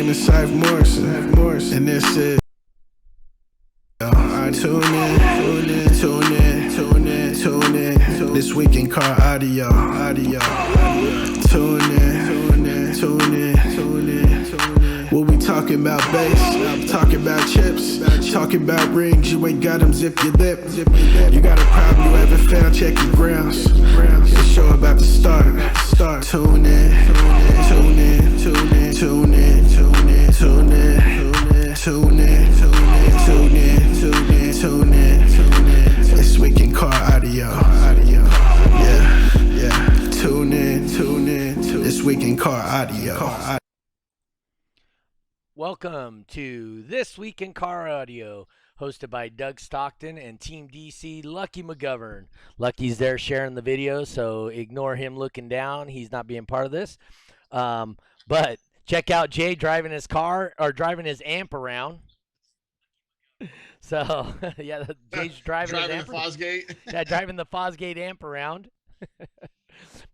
name is Saif Morrison, and this is tune in. This week in car audio. Tune in. We'll be talking about bass, talking about chips, talking about rings. You ain't got them, zip your lip. You got a problem you haven't found, check your grounds. The show about to start. Tune in. This week in car audio. Yeah. Tune in. This week in car audio. Welcome to This Week in Car Audio, hosted by Doug Stockton and Team DC Lucky McGovern. Lucky's there sharing the video, so ignore him looking down. He's not being part of this. But check out Jay driving his car, or driving his amp around. So, yeah, Jay's driving his amp. The Fosgate. Yeah, driving the Fosgate amp around.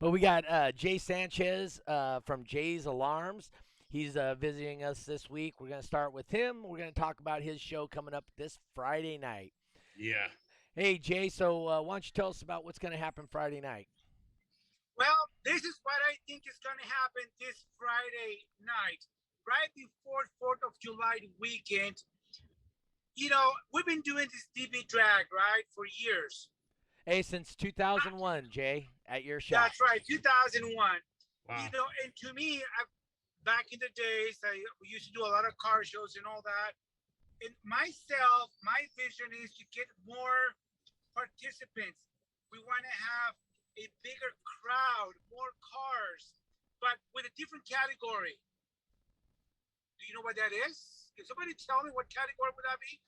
But we got Jay Sanchez from Jay's Alarms. He's visiting us this week. We're going to start with him. We're going to talk about his show coming up this Friday night. Yeah. Hey, Jay, so why don't you tell us about what's going to happen Friday night? Well, this is what I think is going to happen this Friday night, right before 4th of July weekend. You know, we've been doing this DB drag, right, for years. Hey, since 2001, Jay, at your shop. That's right, 2001. Wow. You know, and to me, back in the days, we used to do a lot of car shows and all that. And myself, my vision is to get more participants. We want to have a bigger crowd, more cars, but with a different category. Do you know what that is? Can somebody tell me what category would that be?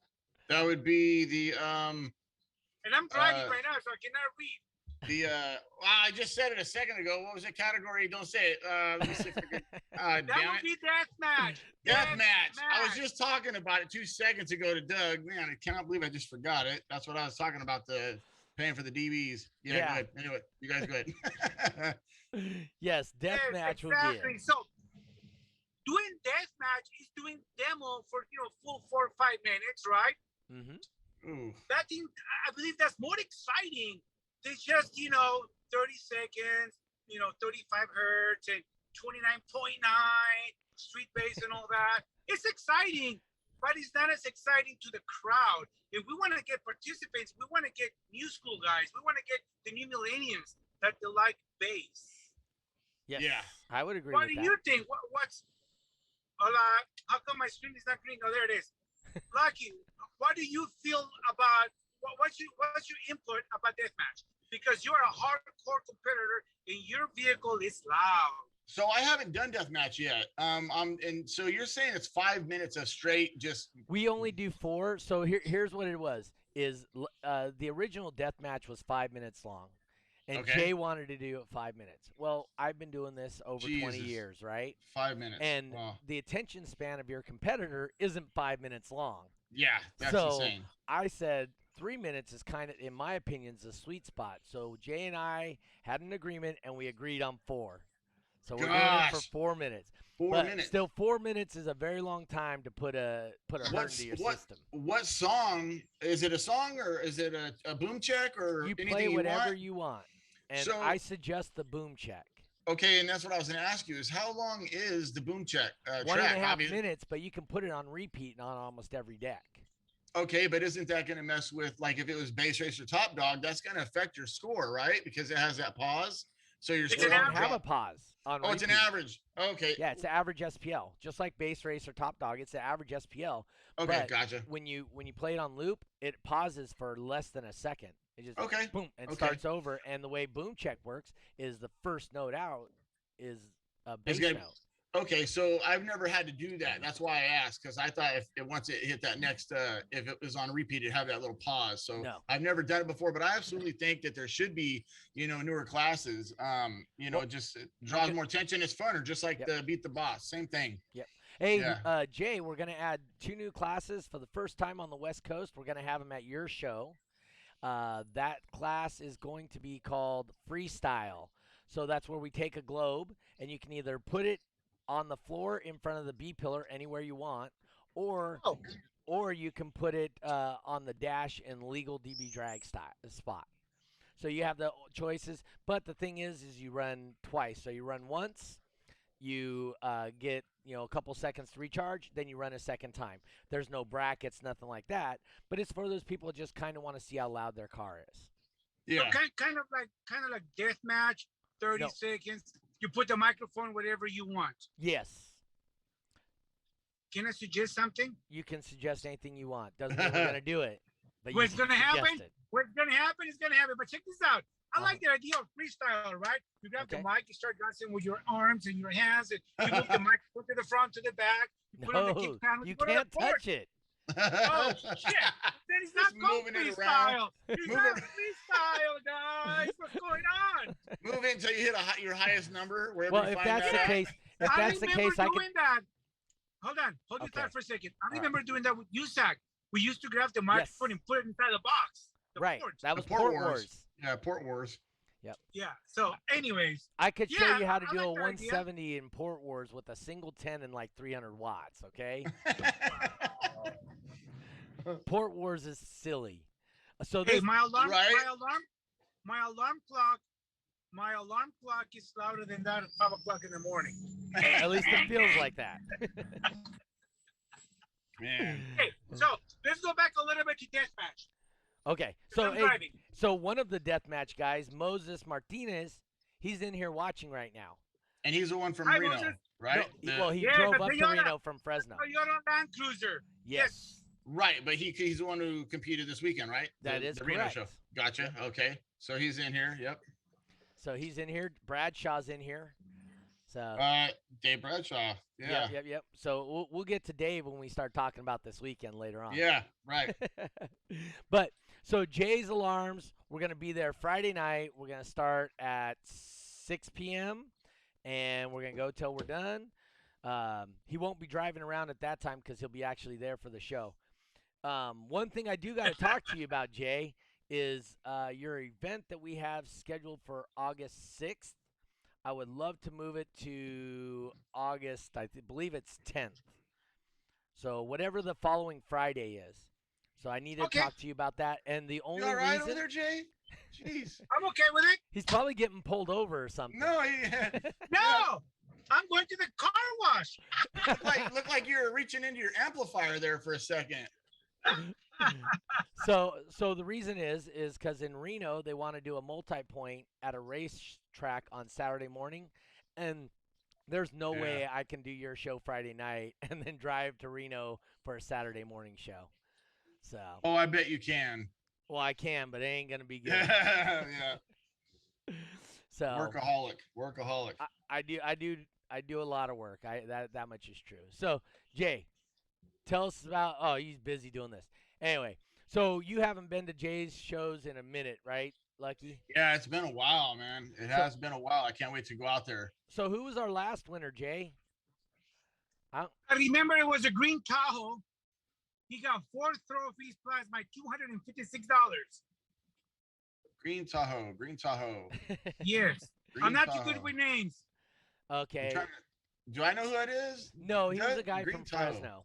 That would be the And I'm driving right now, so I cannot read. I just said it a second ago. What was the category? Don't say it. Let me see if I can. That would be deathmatch. Deathmatch. I was just talking about it 2 seconds ago to Doug. Man, I cannot believe I just forgot it. That's what I was talking about, the paying for the DVs. Yeah. Go ahead. Anyway, you guys go ahead. Yes, deathmatch will be it. So doing deathmatch is doing demo for full 4 or 5 minutes, right? Mm-hmm. Ooh. That thing, I believe that's more exciting than just 30 seconds, 35 hertz and 29.9 street bass and all that. It's exciting, but it's not as exciting to the crowd. If we want to get participants, we want to get new school guys. We want to get the new millennials that they like bass. Yes. Yeah, I would agree What with do that. you think? What's how come my screen is not green? Oh, there it is. Lucky, what do you feel about what's your input about deathmatch? Because you're a hardcore competitor and your vehicle is loud. So I haven't done deathmatch yet. And so you're saying it's 5 minutes of straight just. We only do 4. So here's what it was: is the original deathmatch was 5 minutes long, and Okay. Jay wanted to do it 5 minutes. Well, I've been doing this over 20 years, right? 5 minutes. And wow. the attention span of your competitor isn't 5 minutes long. Yeah, that's so insane. I said 3 minutes is kind of, in my opinion, is a sweet spot. So Jay and I had an agreement, and we agreed on 4. So we're doing it for 4 minutes. 4 minutes. Still, 4 minutes is a very long time to put a hurt into your system. What song? Is it a song or is it a boom check or you anything play whatever you you want? And so, I suggest the boom check. Okay, and that's what I was going to ask you is how long is the boom check track? 1.5 minutes, but you can put it on repeat on almost every deck. Okay, but isn't that going to mess with, like, if it was base race or top dog, that's going to affect your score, right? Because it has that pause. So your score don't have a pause on repeat. It's an average. Okay. Yeah, it's the average SPL. Just like base race or top dog, it's the average SPL. Okay, but gotcha. When you play it on loop, it pauses for less than a second. It just boom and starts over. And the way boom check works is the first note out is a bass note. Okay, so I've never had to do that. That's why I asked, because I thought if once it hit that next, if it was on repeat, it'd have that little pause. So no. I've never done it before, but I absolutely think that there should be, newer classes. Just it draws more attention. It's funner, just like the Beat the Boss, same thing. Yep. Hey, Jay, we're going to add 2 new classes for the first time on the West Coast. We're going to have them at your show. That class is going to be called Freestyle. So that's where we take a globe, and you can either put it on the floor in front of the B pillar anywhere you want, or you can put it on the dash in legal DB drag spot. So you have the choices, but the thing is you run twice. So you run once, you get a couple seconds to recharge, then you run a second time. There's no brackets, nothing like that, but it's for those people who just kind of want to see how loud their car is. Yeah, so kind of like death match, 30 seconds. You put the microphone whatever you want. Yes. Can I suggest something? You can suggest anything you want. Doesn't mean we're gonna do it. But what's gonna happen? What's gonna happen is gonna happen. But check this out. I like the idea of freestyle, right? You grab the mic, you start dancing with your arms and your hands, and you move the microphone to the front, to the back. You put on the kick panel, you can't touch it. Oh shit! Then it's not called freestyle. It's not freestyle, guys. What's going on? Move it until you hit your highest number. Well, if that's the case, I can. That. Hold your thought for a second. I remember doing that with USAC. We used to grab the microphone and put it inside the box. Right. That was Port Wars. Yeah, Port Wars. Yep. Yeah. So, anyways, I could show you how to do a 170 in Port Wars with a single 10 and like 300 watts. Okay. Port Wars is silly. So hey, my alarm clock is louder than that at 5 o'clock in the morning. At least it feels like that. Man. Hey, so let's go back a little bit to deathmatch. Okay, so one of the deathmatch guys, Moses Martinez, he's in here watching right now. And he's the one from Reno, Moses. right? No, he drove up to Reno from Fresno. Toyota Land Cruiser. Yes. Right, but he's the one who competed this weekend, right? That is the correct. Reno show. Gotcha. Okay, so he's in here. Yep. So he's in here. Bradshaw's in here. So. Dave Bradshaw. Yeah. Yep. So we'll get to Dave when we start talking about this weekend later on. Yeah. Right. But so Jay's Alarms, we're gonna be there Friday night. We're gonna start at 6 p.m. and we're gonna go till we're done. He won't be driving around at that time because he'll be actually there for the show. One thing I do got to talk to you about, Jay, is your event that we have scheduled for August 6th. I would love to move it to August, I believe it's 10th. So whatever the following Friday is. So I need to talk to you about that. And the only you all right reason over there, Jay? Jeez. I'm okay with it. He's probably getting pulled over or something. No, no. I'm going to the car wash. Look like you're reaching into your amplifier there for a second. So the reason is because in Reno they want to do a multi-point at a racetrack on Saturday morning, and there's no way I can do your show Friday night and then drive to Reno for a Saturday morning show. So. Oh, I bet you can. Well, I can, but it ain't gonna be good. Yeah. So. Workaholic. I do a lot of work. That much is true. So Jay, tell us about. Oh, he's busy doing this. Anyway, so you haven't been to Jay's shows in a minute, right, Lucky? Yeah, it's been a while, man. It has been a while. I can't wait to go out there. So who was our last winner, Jay? I remember it was a green Tahoe. He got 4 trophies plus my $256. Green Tahoe. Yes. I'm not too good with names. Okay. Do I know who that is? No, he was a guy from Fresno.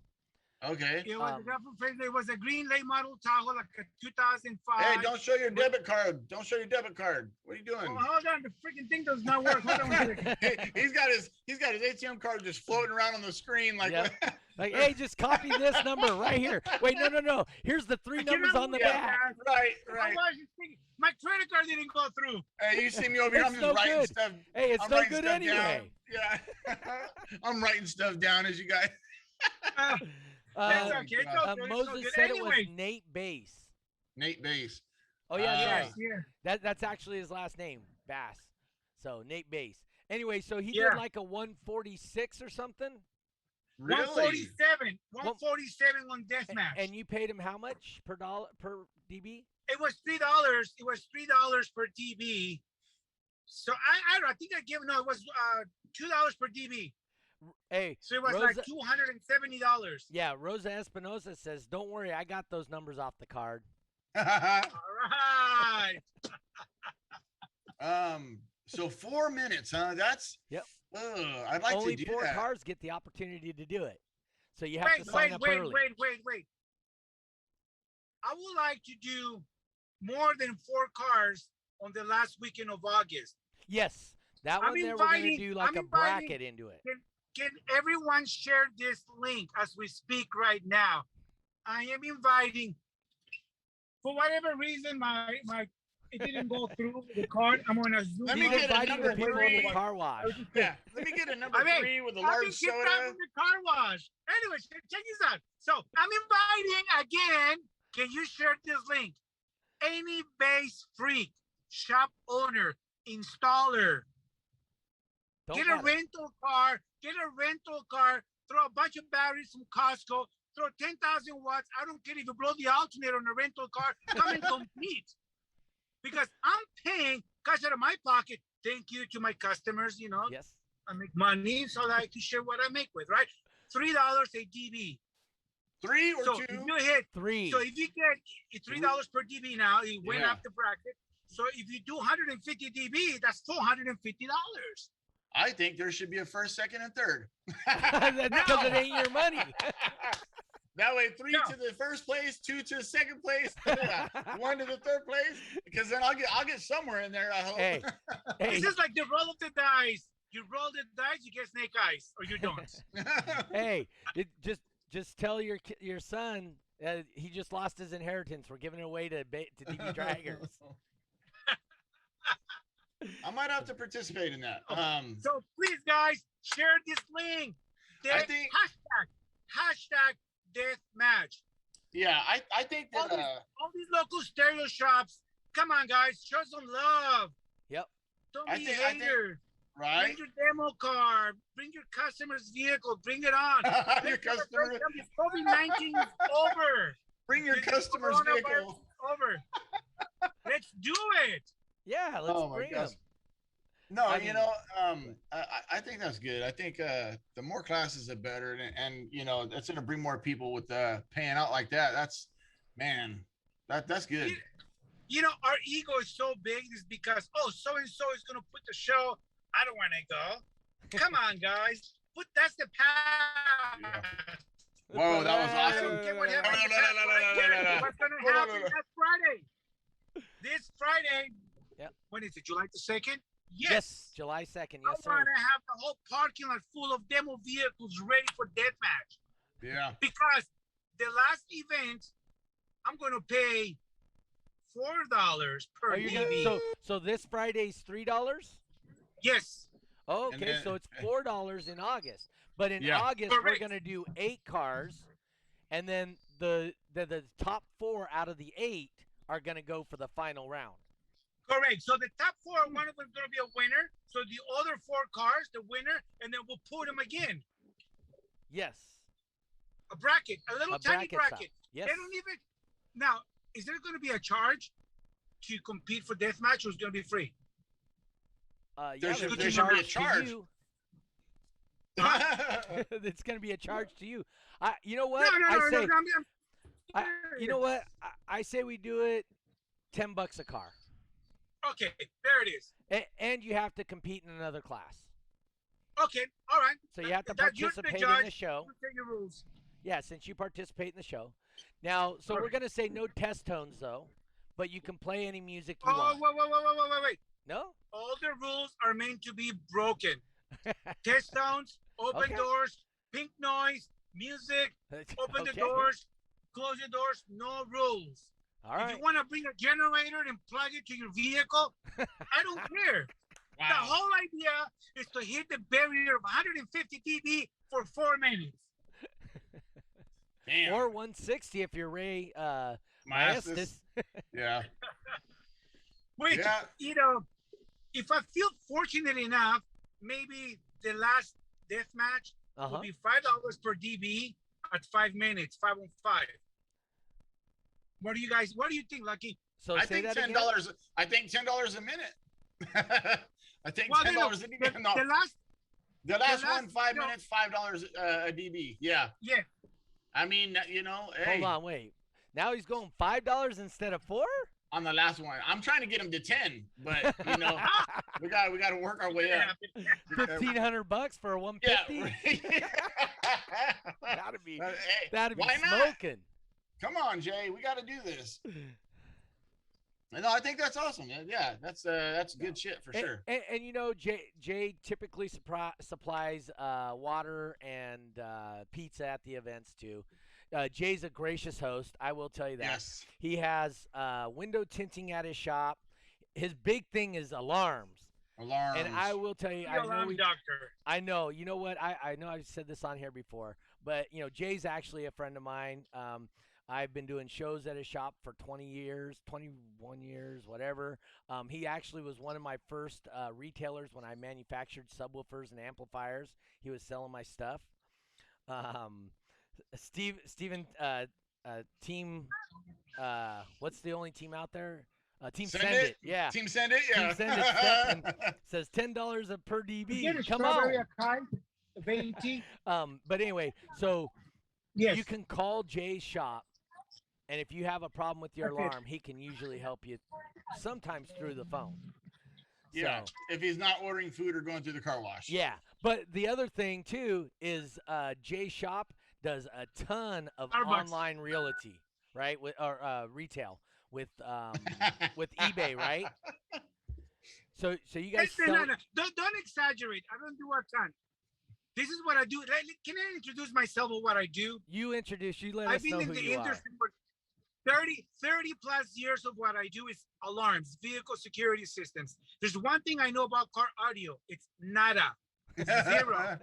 Okay. It was a guy from Fresno. It was a green late model Tahoe, like a 2005. Hey, don't show your debit card. What are you doing? Oh, hold on, the freaking thing does not work. Hold on one second. Hey, he's got his ATM card just floating around on the screen like. Yep. Like, hey, just copy this number right here. Wait, no. Here's the 3 numbers on the back. Right. My credit card didn't go through. Hey, you see me over here? I'm just writing stuff. Hey, it's no good anyway. Down. Yeah. I'm writing stuff down as you guys. That's okay. Moses said it was Nate Bass. Nate Bass. Oh, yeah, right. Yeah. That's actually his last name, Bass. So, Nate Bass. Anyway, so he did like a 146 or something? Really? 147 on deathmatch. And you paid him how much per DB? It was $3. It was $3 per DB. So I think I gave it was $2 per DB. Hey, so it was like $270. Yeah, Rosa Espinosa says, "Don't worry, I got those numbers off the card." All right. So 4 minutes, huh? That's Yep. I'd like Only to do 4 that. cars get the opportunity to do it. So you have to sign up early. Wait. I would like to do more than 4 cars on the last weekend of August. Yes. That one there, we're going to do like a bracket into it. Can everyone share this link as we speak right now? I am inviting, for whatever reason, it didn't go through the card. I'm going to zoom. Let me get a number people in the car wash. Yeah, let me get a number 3 with a large soda. From the car wash. Anyway, check this out. So I'm inviting again. Can you share this link? Any base freak, shop owner, installer. Get a rental car. Throw a bunch of batteries from Costco. Throw 10,000 watts. I don't care if you blow the alternator on a rental car. Come and compete. Because I'm paying cash out of my pocket. Thank you to my customers. Yes. I make money so that I can share what I make with, right? $3 a DB. 3 or 2? If you hit 3. So if you get $3 per DB now, it went up the bracket. So if you do 150 DB, that's $450. I think there should be a first, second, and third. That's because it ain't your money. That way, 3 to the first place, 2 to the second place, 1 to the third place. Because then I'll get somewhere in there. I hope. Hey, this is like the roll of the dice. You roll the dice, you get snake eyes, or you don't. Hey, just tell your son he just lost his inheritance. We're giving it away to DB Draggers. I might have to participate in that. So please, guys, share this link. Hashtag death match. Yeah, I think that all these local stereo shops. Come on, guys, show some love. Yep. Don't be haters. Right. Bring your demo car. Bring your customer's vehicle. Bring it on. Your customer. COVID-19 is over. Bring your customer's vehicle. Over. Let's do it. Yeah, let's bring them. No, I think that's good. I think the more classes, the better, and that's going to bring more people with paying out like that. That's good. Our ego is so big is because so and so is going to put the show. I don't want to go. Come on, guys. That's the path. Yeah. Whoa, that was awesome. What's going to happen next Friday? This Friday. Yep. When is it? July the 2nd? Yes, July 2nd. Yes, sir. I want to have the whole parking lot full of demo vehicles ready for deathmatch. Yeah. Because the last event, I'm going to pay $4 per DB. So this Friday's $3? Yes. Oh, okay, so it's $4 in August. But in August, we're going to do 8 cars, and then the top 4 out of the 8 are going to go for the final round. Correct. So the top 4, one of them is going to be a winner. So the other 4 cars, the winner, and then we'll put them again. Yes. A bracket, a little tiny bracket. Yes. They don't even. Now, is there going to be a charge to compete for deathmatch, or is it going to be free? There should be a charge. It's going to be a charge to you. You know what? No. You know what? I say we do it $10 a car. Okay, there it is. And you have to compete in another class. Okay, all right. So you have to participate in the show. Your rules. Yeah, since you participate in the show. Now, so we're going to say no test tones, though, but you can play any music you want. Wait. No? All the rules are meant to be broken. Test tones, open doors, pink noise, music, open the doors, close the doors, no rules. All right. If you want to bring a generator and plug it to your vehicle, I don't care. Wow. The whole idea is to hit the barrier of 150 dB for 4 minutes. Damn. Or 160 if you're Ray Maestas. Yeah. Which, if I feel fortunate enough, maybe the last death match will be $5 per dB at 5 minutes, 5 on 5. What do you think, Lucky? So I think $10. I think $10 a minute. I think $10 a minute. No. The last one, 5 minutes, $5 a dB. Yeah. Yeah. I mean, hey. Hold on, wait. Now he's going $5 instead of $4? on the last one. I'm trying to get him to 10, but you know, we got to work our way up. $1,500 for a 150. Yeah. that'd be smoking. Come on, Jay. We got to do this. No, I think that's awesome. Yeah, that's good shit for sure. And you know, Jay typically supplies water and pizza at the events too. Jay's a gracious host. I will tell you that. Yes. He has window tinting at his shop. His big thing is alarms. Alarms. And I will tell you, doctor. I know. You know what? I know I've said this on here before, but you know, Jay's actually a friend of mine. I've been doing shows at his shop for 20 years, 21 years, whatever. He actually was one of my first retailers when I manufactured subwoofers and amplifiers. He was selling my stuff. Steven, team, what's the only team out there? Team Send It. Yeah. Team Send It, yeah. Team Send It says $10 per DB. Come on. But anyway, so you can call Jay's shop, and if you have a problem with your alarm, he can usually help you sometimes through the phone. Yeah, so, if he's not ordering food or going through the car wash. Yeah, but the other thing, too, is Jay's shop does a ton of online realty, right? Or retail with eBay, right? So you guys no. Don't exaggerate. I don't do a ton. This is what I do. Can I introduce myself or what I do? You introduce. You let us know who you are. I've been in the industry for 30 plus years of what I do is alarms, vehicle security systems. There's one thing I know about car audio. It's nada. It's zero.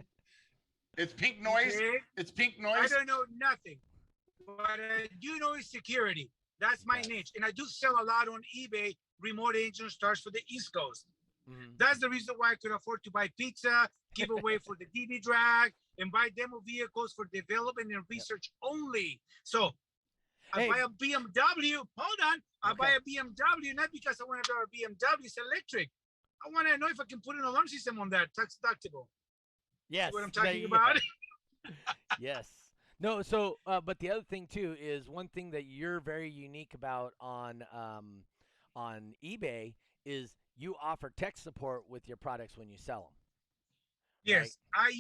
It's pink noise. Okay? It's pink noise. I don't know nothing. What I do know is security. That's my niche. And I do sell a lot on eBay, remote engine starts for the East Coast. Mm-hmm. That's the reason why I could afford to buy pizza, give away for the DB drag, and buy demo vehicles for development and research only. So I buy a BMW. Hold on. I buy a BMW not because I want to drive a BMW. It's electric. I want to know if I can put an alarm system on that. Tax deductible. Yes. See what I'm talking about? Yes. No. So, but the other thing too is one thing that you're very unique about on eBay is you offer tech support with your products when you sell them. Yes, right?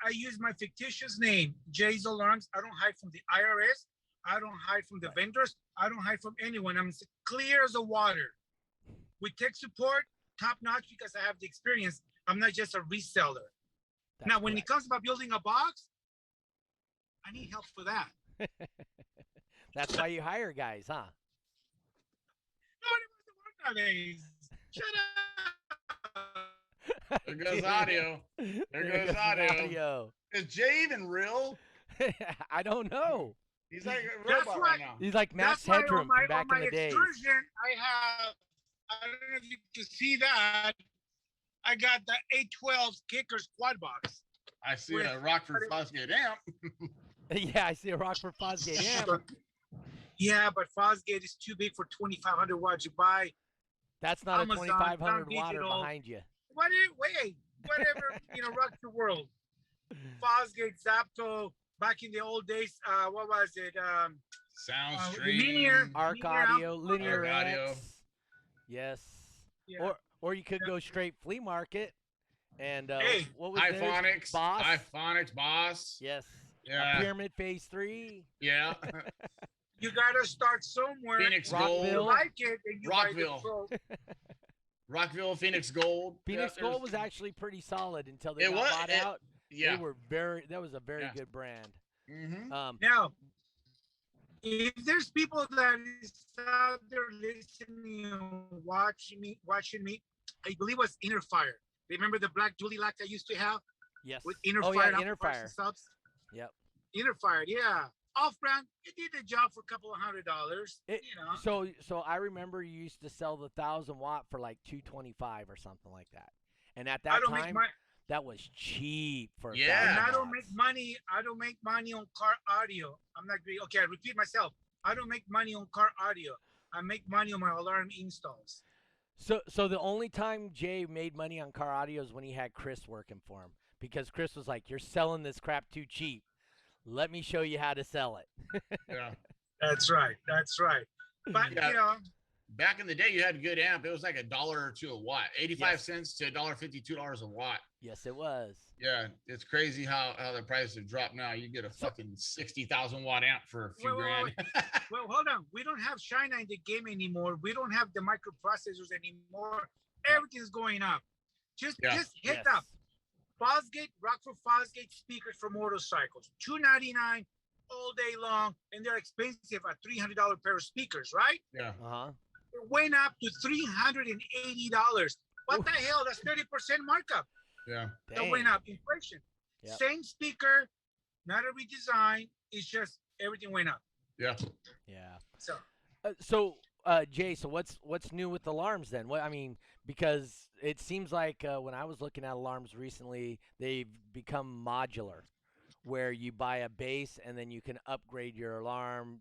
I use my fictitious name, Jay's Alarms. I don't hide from the IRS. I don't hide from the vendors. I don't hide from anyone. I'm clear as a water. With tech support, top notch because I have the experience. I'm not just a reseller. That's now, when it comes about building a box, I need help for that. That's why you hire guys, huh? Nobody wants to work nowadays. Shut up. There goes audio. There goes audio. Is Jay even real? I don't know. He's like a robot right now. He's like Max Headroom from back in the day. I don't know if you can see that. I got the 812 Kickers quad box. I see a Rockford Fosgate amp. Yeah, I see a Rockford Fosgate amp. Yeah, but Fosgate is too big for 2,500 watts. You buy. That's not Amazon, a 2,500 watt behind you. Whatever, rock the world. Fosgate, Zapto, back in the old days, what was it? Soundstream. Arc Audio, Linear Audio. Yes. Yeah. Or you could go straight flea market and what was Iphonics, Boss? Iphonics, Boss. Yes. Yeah. Pyramid Phase 3. Yeah. You gotta start somewhere. Phoenix Gold. You like it, and you Rockville. Rockville, Phoenix Gold. Phoenix Gold was actually pretty solid until they got bought out. Yeah. They were that was a very good brand. Mm-hmm. Now, if there's people that is out there listening and watching me, I believe it was Inner Fire. Remember the black dually lock I used to have? Yes. With Inner Fire. Yeah, Inner Fire. Subs? Yep. Inner Fire, yeah. Off-brand, it did the job for a couple of $100. So I remember you used to sell the 1,000-watt for like $225 or something like that. And at that time, that was cheap for and I don't make money. I don't make money on car audio. I'm not great. Okay, I repeat myself. I don't make money on car audio. I make money on my alarm installs. So the only time Jay made money on car audio is when he had Chris working for him, because Chris was like, "You're selling this crap too cheap. Let me show you how to sell it." Yeah, that's right. But back in the day, you had a good amp. It was like $1 or $2 a watt, 85 cents to $1.50, $2 a watt. Yes, it was. Yeah, it's crazy how the prices have dropped now. You get a fucking 60,000 watt amp for a few grand. Well, hold on. We don't have China in the game anymore. We don't have the microprocessors anymore. Everything's going up. Just hit up Fosgate, Rockford Fosgate speakers for motorcycles, $299 all day long, and they're expensive at $300 pair of speakers, right? Yeah. It went up to $380. What the hell? That's 30% markup. Yeah. That went up. Inflation. Yep. Same speaker, not a redesign. It's just everything went up. Yeah. So. Jay, so what's new with alarms then? What I mean, because it seems like when I was looking at alarms recently, they've become modular, where you buy a base and then you can upgrade your alarm,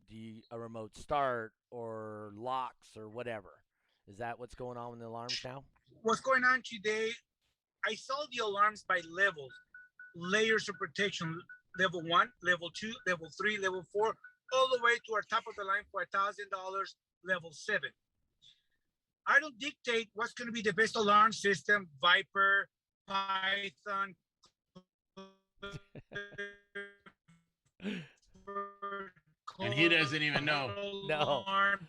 a remote start or locks or whatever. Is that what's going on with the alarms now? What's going on today? I saw the alarms by levels, layers of protection, level 1, level 2, level 3, level 4, all the way to our top of the line for $1,000, level 7. I don't dictate what's going to be the best alarm system, Viper, Python. And he doesn't even know. No. Alarm,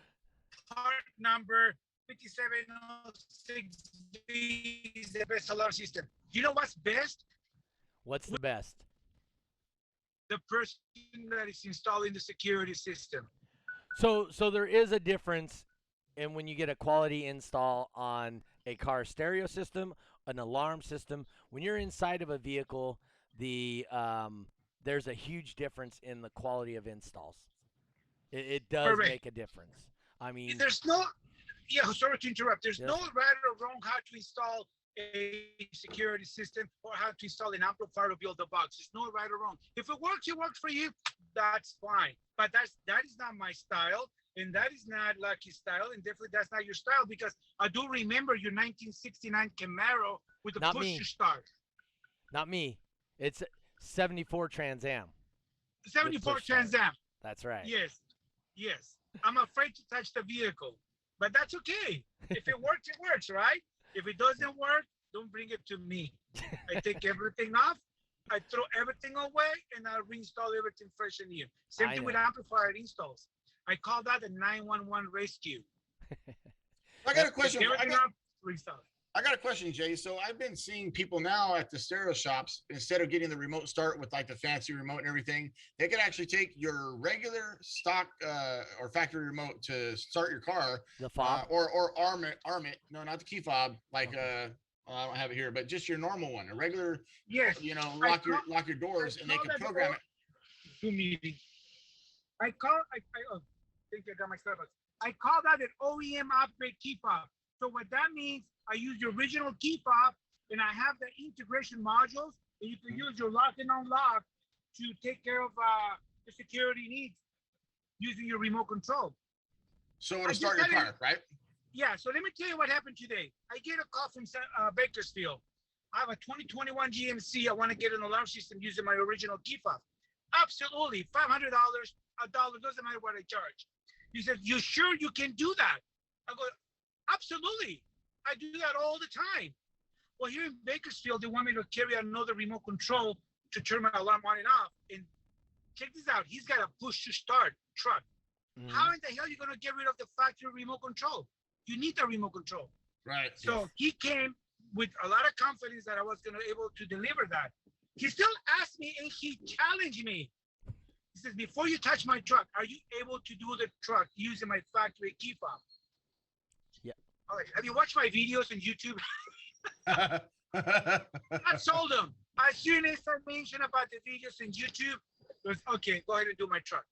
part number 5706B is the best alarm system. You know what's best? What's the best? The person that is installing the security system. So there is a difference in when you get a quality install on a car stereo system, an alarm system. When you're inside of a vehicle, there's a huge difference in the quality of installs. It does make a difference. I mean, there's no. Yeah, sorry to interrupt. There's no right or wrong how to install a security system or how to install an amplifier to build a box. There's no right or wrong. If it works for you. That's fine. But that is not my style, and that is not Lucky's style, and definitely that's not your style, because I do remember your 1969 Camaro with the push to start. Not me. It's 74 Trans Am. 74 Trans Am. That's right. Yes. I'm afraid to touch the vehicle, but that's okay. If it works, it works, right? If it doesn't work, don't bring it to me. I take everything off. I throw everything away and I reinstall everything fresh and new. Same thing with amplifier installs. I call that a 911 rescue. I got a question. Reinstall. I got a question, Jay. So I've been seeing people now at the stereo shops, instead of getting the remote start with like the fancy remote and everything, they can actually take your regular stock or factory remote to start your car. The fob? Or arm it. No, not the key fob. Like I don't have it here, but just your normal one, a regular. Yes. Lock your doors, and they can program it. I think I got my Starbucks. I call that an OEM upgrade key fob. So what that means, I use the original key fob, and I have the integration modules, and you can use your lock and unlock to take care of the security needs using your remote control. So to start your car, right? Yeah, so let me tell you what happened today. I get a call from Bakersfield. I have a 2021 GMC. I want to get an alarm system using my original key fob. Absolutely, $500, $1, doesn't matter what I charge. He said, "You sure you can do that?" I go, "Absolutely. I do that all the time." Well, here in Bakersfield, they want me to carry another remote control to turn my alarm on and off. And check this out. He's got a push to start truck. Mm-hmm. How in the hell are you going to get rid of the factory remote control? You need the remote control. Right. So he came with a lot of confidence that I was going to be able to deliver that. He still asked me and he challenged me. He says, "Before you touch my truck, are you able to do the truck using my factory key fob?" Yeah. All right. Have you watched my videos on YouTube? I sold him. As soon as I mentioned about the videos on YouTube, it was, okay, go ahead and do my truck.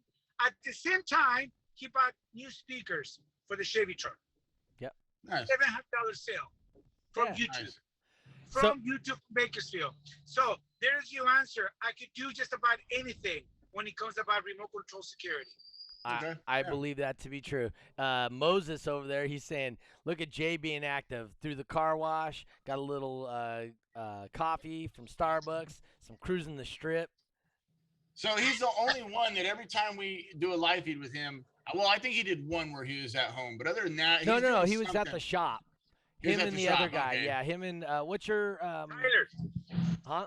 At the same time, he bought new speakers for the Chevy truck. Yep. Nice. $700 sale from YouTube. Nice. From YouTube Bakersfield. So there's your answer. I could do just about anything when it comes about remote control security. I believe that to be true. Moses over there, he's saying, look at Jay being active through the car wash, got a little coffee from Starbucks, some cruising the strip. So he's the only one that every time we do a live feed with him, Well, I think he did one where he was at home, but other than that, no, he was at the shop. Him and the other guy, okay. yeah. Him and what's your Tyler? Huh?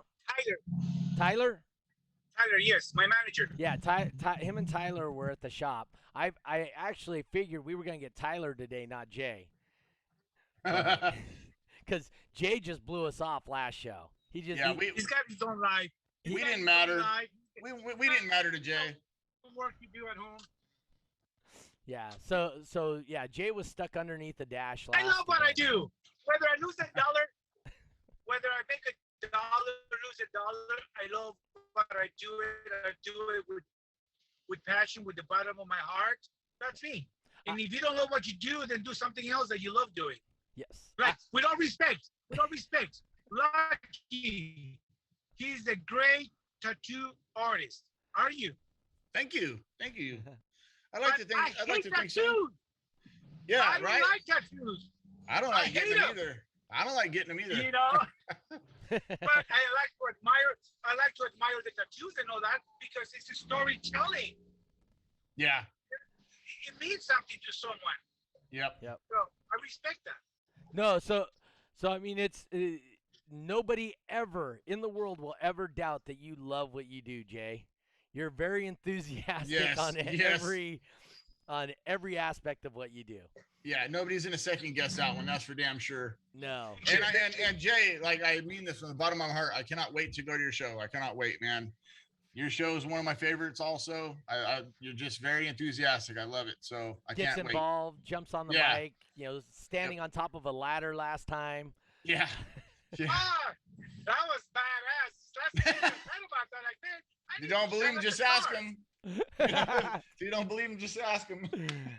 Tyler, yes, my manager. Yeah, him and Tyler were at the shop. I actually figured we were gonna get Tyler today, not Jay, because Jay just blew us off last show. He's got his own life. We didn't matter. We didn't matter to Jay. Work you do at home. Yeah. So yeah, Jay was stuck underneath the dash. I love what I do. Whether I lose $1, whether I make $1 or lose $1, I love what I do. I do it with passion, with the bottom of my heart. That's me. And if you don't love what you do, then do something else that you love doing. Yes. Like with all respect. Lucky, he's a great tattoo artist. Are you? Thank you. I like to think so. Yeah, I don't like tattoos. I don't like getting them either. I don't like getting them either. You know, but I like to admire the tattoos and all that because it's a storytelling. Yeah. It means something to someone. Yep. So I respect that. No, so I mean, it's nobody ever in the world will ever doubt that you love what you do, Jay. You're very enthusiastic on every aspect of what you do. Yeah, nobody's gonna second guess that one. That's for damn sure. No. And Jay, like I mean this from the bottom of my heart. I cannot wait to go to your show. I cannot wait, man. Your show is one of my favorites. Also, you're just very enthusiastic. I love it. So I can't wait. Gets involved, jumps on the mic. You know, standing on top of a ladder last time. Yeah. That was badass. That's about that. Like, man, if you don't believe him, just ask him. If you don't believe him, just ask him.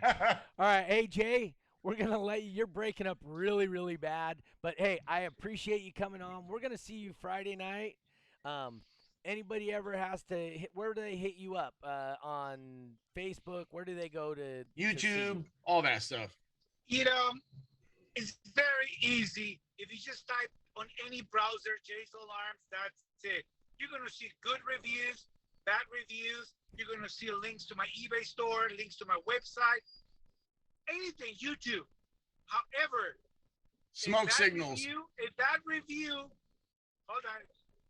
All right, hey Jay, we're gonna let you. You're breaking up really, really bad, but hey, I appreciate you coming on. We're gonna see you Friday night. Anybody ever has to hit, where do they hit you up? On Facebook? Where do they go to? YouTube, all that stuff. You know, it's very easy. If you just type on any browser, Jay's Alarms, that's it. You're going to see good reviews, bad reviews. You're going to see links to my eBay store, links to my website, anything, YouTube. However, smoke signals. If that review, hold on,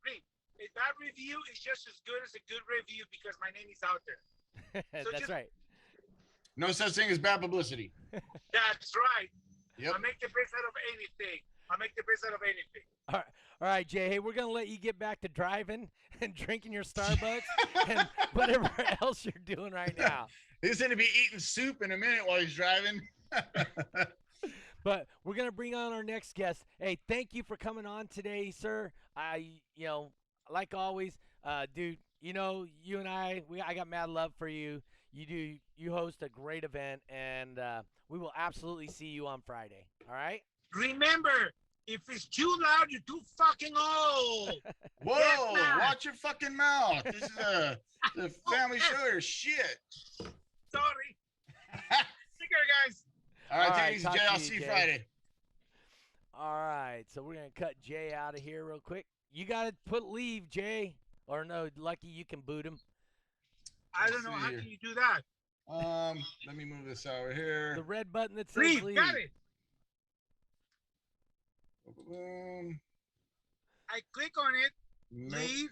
read. If that review is just as good as a good review because my name is out there. So that's right. No such thing as bad publicity. That's right. Yep. I make the best out of anything. All right, Jay. Hey, we're gonna let you get back to driving and drinking your Starbucks and whatever else you're doing right now. He's gonna be eating soup in a minute while he's driving. But we're gonna bring on our next guest. Hey, thank you for coming on today, sir. Like always, dude. You know, you and I got mad love for you. You host a great event, and we will absolutely see you on Friday. All right. Remember, if it's too loud, you're too fucking old. Whoa, watch your fucking mouth. This is a family show or shit. Sorry. Take care, guys. All right, take it easy, Jay. I'll see you Friday. All right, so we're going to cut Jay out of here real quick. You got to leave, Jay. Or no, Lucky, you can boot him. I don't know. How can you do that? Let me move this over here. The red button that says leave. Got it. I click on it. Nope. Leave.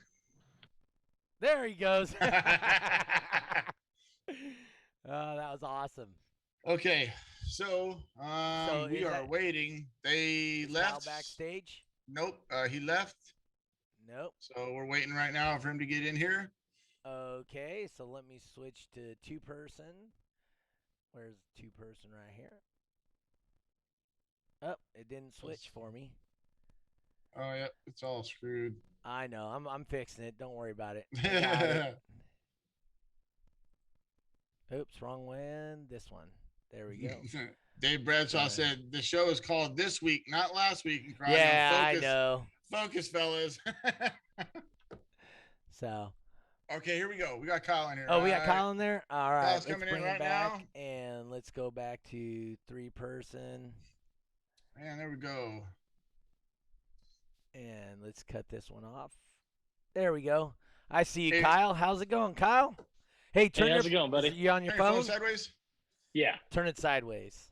There he goes. Oh, that was awesome. Okay, so we are waiting. They left. Backstage? Nope. He left. Nope. So we're waiting right now for him to get in here. Okay, so let me switch to two-person. Where's two-person right here? Oh, it didn't switch for me. Oh yeah, it's all screwed. I know. I'm fixing it. Don't worry about it. Got it. Oops, wrong one. This one. There we go. Dave Bradshaw said the show is called This Week, not Last Week. Yeah, I know. Focus, fellas. So. Okay, here we go. We got Kyle in here. Oh, we got Kyle in there? All right. Kyle's coming in right now. And let's go back to three-person. And there we go. And let's cut this one off. There we go. I see you, Kyle. How's it going, Kyle? Hey, how's it going, buddy? You on your phone? Sideways? Yeah. Turn it sideways.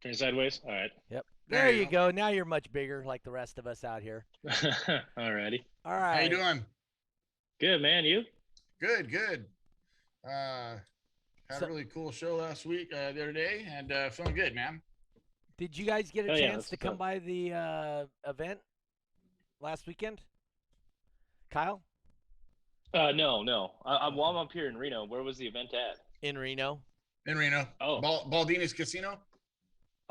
Turn it sideways. All right. Yep. There you go. Now you're much bigger, like the rest of us out here. Alrighty. All right. How you doing? Good, man. You? Good. Had a really cool show last week, the other day, and feeling good, man. Did you guys get a chance to come by the event last weekend? Kyle? No. I'm up here in Reno. Where was the event at? In Reno. Oh, Baldini's Casino.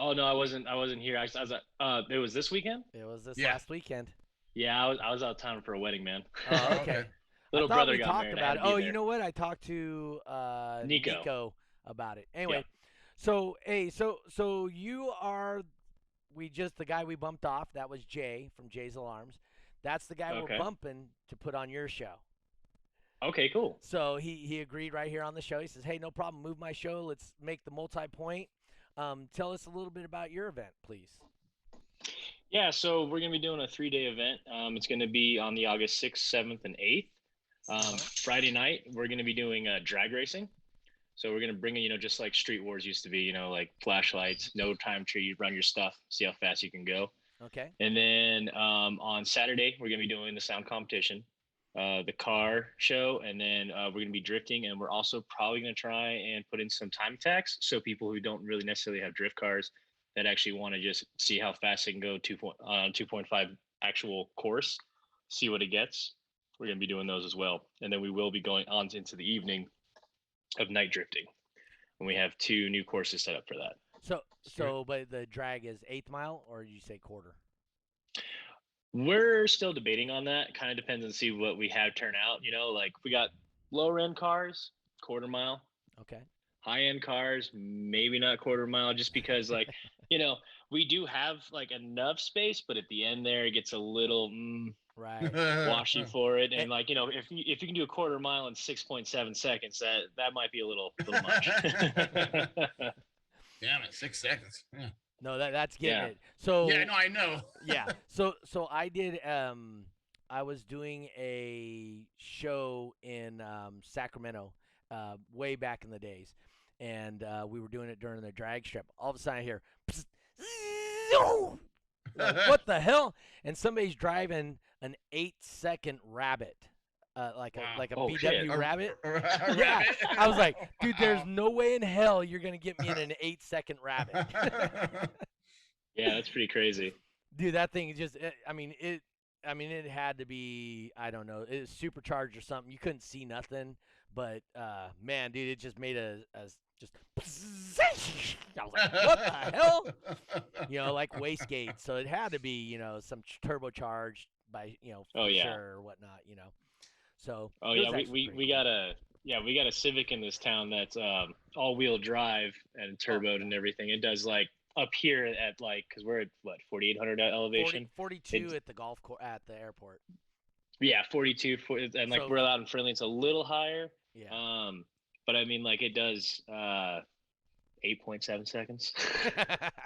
Oh no, I wasn't here. I was at. It was this weekend. It was this last weekend. Yeah, I was out of town for a wedding, man. Oh, okay. Little brother got talked married. about it. Oh, you know what? I talked to Nico about it. Anyway, so you are the guy we bumped off. That was Jay from Jay's Alarms. That's the guy we're bumping to put on your show. Okay, cool. So he agreed right here on the show. He says, "Hey, no problem. Move my show. Let's make the multi-point." Tell us a little bit about your event, please. Yeah, so we're going to be doing a 3-day event. It's going to be on the August 6th, 7th, and 8th. Friday night, we're going to be doing drag racing. So we're going to bring in, just like Street Wars used to be, like flashlights, no time tree, run your stuff, see how fast you can go. Okay. And then on Saturday, we're going to be doing the sound competition, the car show, and then we're going to be drifting. And we're also probably going to try and put in some time attacks. So people who don't really necessarily have drift cars that actually want to just see how fast they can go 2.5 actual course, see what it gets. We're going to be doing those as well. And then we will be going on into the evening of night drifting. And we have 2 new courses set up for that. But the drag is 1/8 mile, or did you say quarter? We're still debating on that. Kind of depends on see what we have turn out. Like we got lower end cars, 1/4 mile. Okay. High end cars, maybe not 1/4 mile, just because like, we do have like enough space, but at the end there it gets a little right washy for it. And like, if you can do a 1/4 mile in 6.7 seconds, that might be a little much. Damn it, 6 seconds. Yeah. No, that's getting it. So yeah, no, I know. yeah. So I did. I was doing a show in Sacramento way back in the days, and we were doing it during the drag strip. All of a sudden, I hear, like, what the hell? And somebody's driving an 8-second rabbit. Like a BW rabbit. Yeah, I was like, dude, there's no way in hell you're gonna get me in an 8-second rabbit. Yeah, that's pretty crazy. Dude, that thing just it had to be, I don't know, it was supercharged or something. You couldn't see nothing, but man, dude, it just made a just. I was like, what the hell? Like wastegate. So it had to be, some turbocharged by, sure or whatnot, So we got a Civic in this town that's all-wheel drive and turboed and everything. It does like up here at like, because we're at what 4,800 elevation, 42 at the golf course at the airport. Yeah, 42, and like we're out in Friendly, it's a little higher. Yeah. But I mean, like it does 8.7 seconds.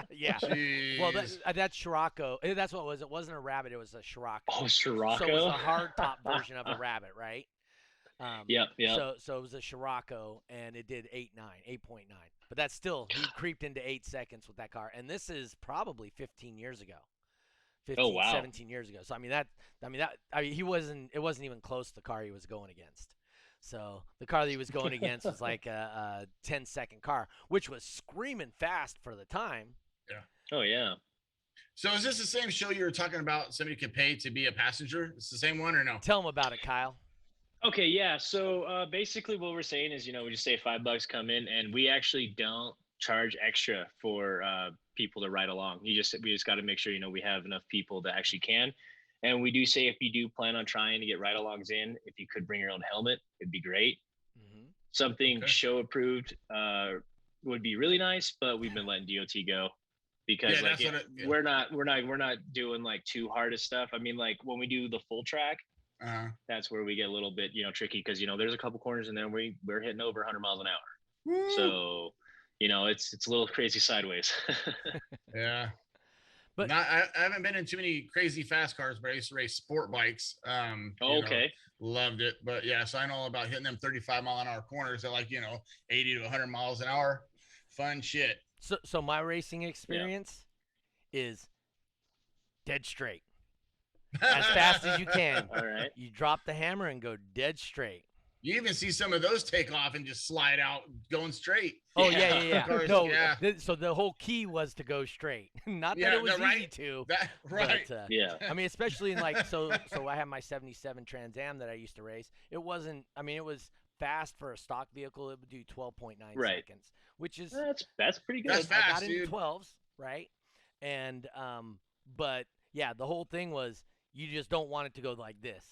Yeah. Jeez. Well, that's Scirocco. That's what it was. It wasn't a rabbit. It was a Scirocco. Oh, Scirocco. So it was a hard top version of a rabbit, right? Yeah. So it was a Scirocco, and it did 8.9. But that's still, he creeped into 8 seconds with that car. And this is probably 15 years ago. 17 years ago. So it wasn't even close to the car he was going against. So the car that he was going against was like a 10-second car, which was screaming fast for the time. Yeah. Oh yeah. So is this the same show you were talking about? Somebody could pay to be a passenger. It's the same one or no? Tell them about it, Kyle. Okay, yeah. So basically, what we're saying is, we just say $5 come in, and we actually don't charge extra for people to ride along. We just got to make sure we have enough people that actually can. And we do say if you do plan on trying to get ride-alongs in, if you could bring your own helmet, it'd be great. Mm-hmm. Something show approved would be really nice, but we've been letting DOT go because we're not doing like too hard of stuff. I mean, like when we do the full track, that's where we get a little bit tricky because there's a couple corners in there we're hitting over 100 miles an hour. Woo! So it's a little crazy sideways. Yeah. But I haven't been in too many crazy fast cars, but I used to race sport bikes. Okay. Loved it. But yeah, so I know about hitting them 35-mile-an-hour corners at like, 80 to 100 miles an hour. Fun shit. So my racing experience is dead straight. As fast as you can. All right. You drop the hammer and go dead straight. You even see some of those take off and just slide out going straight. Oh, yeah. Course, no, yeah. So the whole key was to go straight. Not that it was easy to. Right. But, Yeah. I mean, especially in like, so I have my 77 Trans Am that I used to race. It wasn't, I mean, it was fast for a stock vehicle. It would do 12.9 seconds, which is. That's pretty good. That's fast, I got into dude. 12s, right? And, but yeah, the whole thing was you just don't want it to go like this.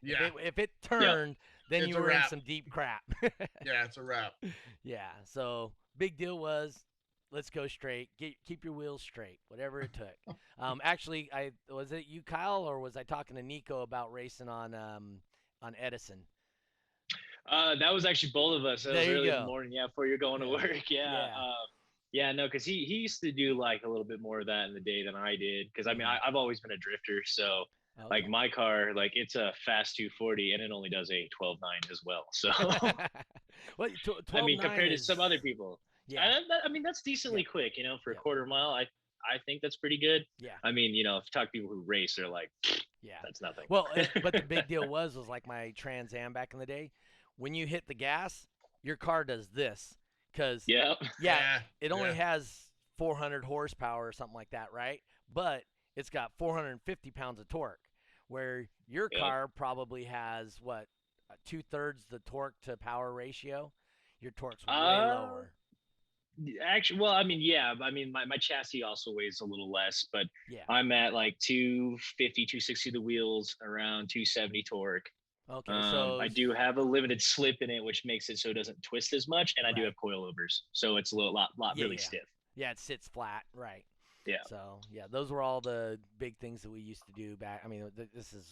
Yeah. If it turned, then It's you a were in wrap. some deep crap. Yeah, it's a wrap. Yeah. So big deal was, let's go straight. Keep your wheels straight, whatever it took. Actually, was it you, Kyle, or was I talking to Nico about racing on Edison? That was actually both of us. That was early in the morning, before you're going to work. No, because he used to do like a little bit more of that in the day than I did. Because I mean, I've always been a drifter, so like my car, like it's a fast 240, and it only does a 12.9 as well. So, well, I mean, compared to some other people, I mean that's decently quick, for a quarter mile. I think that's pretty good. Yeah. I mean, if you talk to people who race, they're like, that's nothing. Well, but the big deal was like my Trans Am back in the day. When you hit the gas, your car does this because it only has 400 horsepower or something like that, right? But it's got 450 pounds of torque, where your car probably has what 2/3 the torque to power ratio. Your torque's way lower. Actually, well, I mean, my chassis also weighs a little less, but I'm at like 250, 260 the wheels, around 270 torque. Okay, so I do have a limited slip in it, which makes it so it doesn't twist as much, and I do have coilovers, so it's a lot really stiff. Yeah, it sits flat, right? Yeah. So those were all the big things that we used to do back. I mean, this is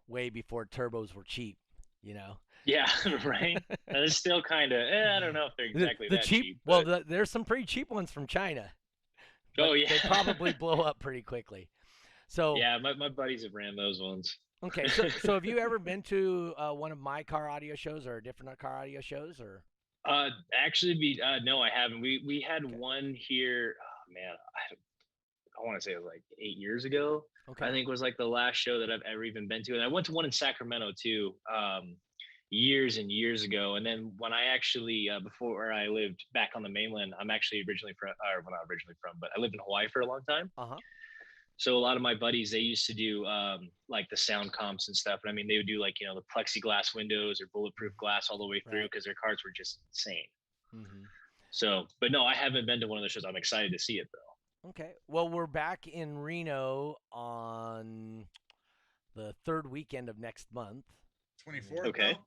way before turbos were cheap, Yeah, right. And it's still kind of. I don't know if they're exactly that cheap. Well, there's some pretty cheap ones from China. Oh yeah. They probably blow up pretty quickly. So yeah, my buddies have ran those ones. Okay, so have you ever been to one of my car audio shows or different car audio shows, or? Actually, no, I haven't. We had one here. Oh, man, I want to say it was like 8 years ago. Okay. I think was like the last show that I've ever even been to, and I went to one in Sacramento too, years and years ago. And then when I actually before I lived back on the mainland, I'm actually originally from, or well, not originally from, but I lived in Hawaii for a long time. So a lot of my buddies, they used to do like the sound comps and stuff. And I mean, they would do like, the plexiglass windows or bulletproof glass all the way through because their cars were just insane. So, but no, I haven't been to one of the shows. I'm excited to see it though. Okay. Well, we're back in Reno on the third weekend of next month. 24th. Okay.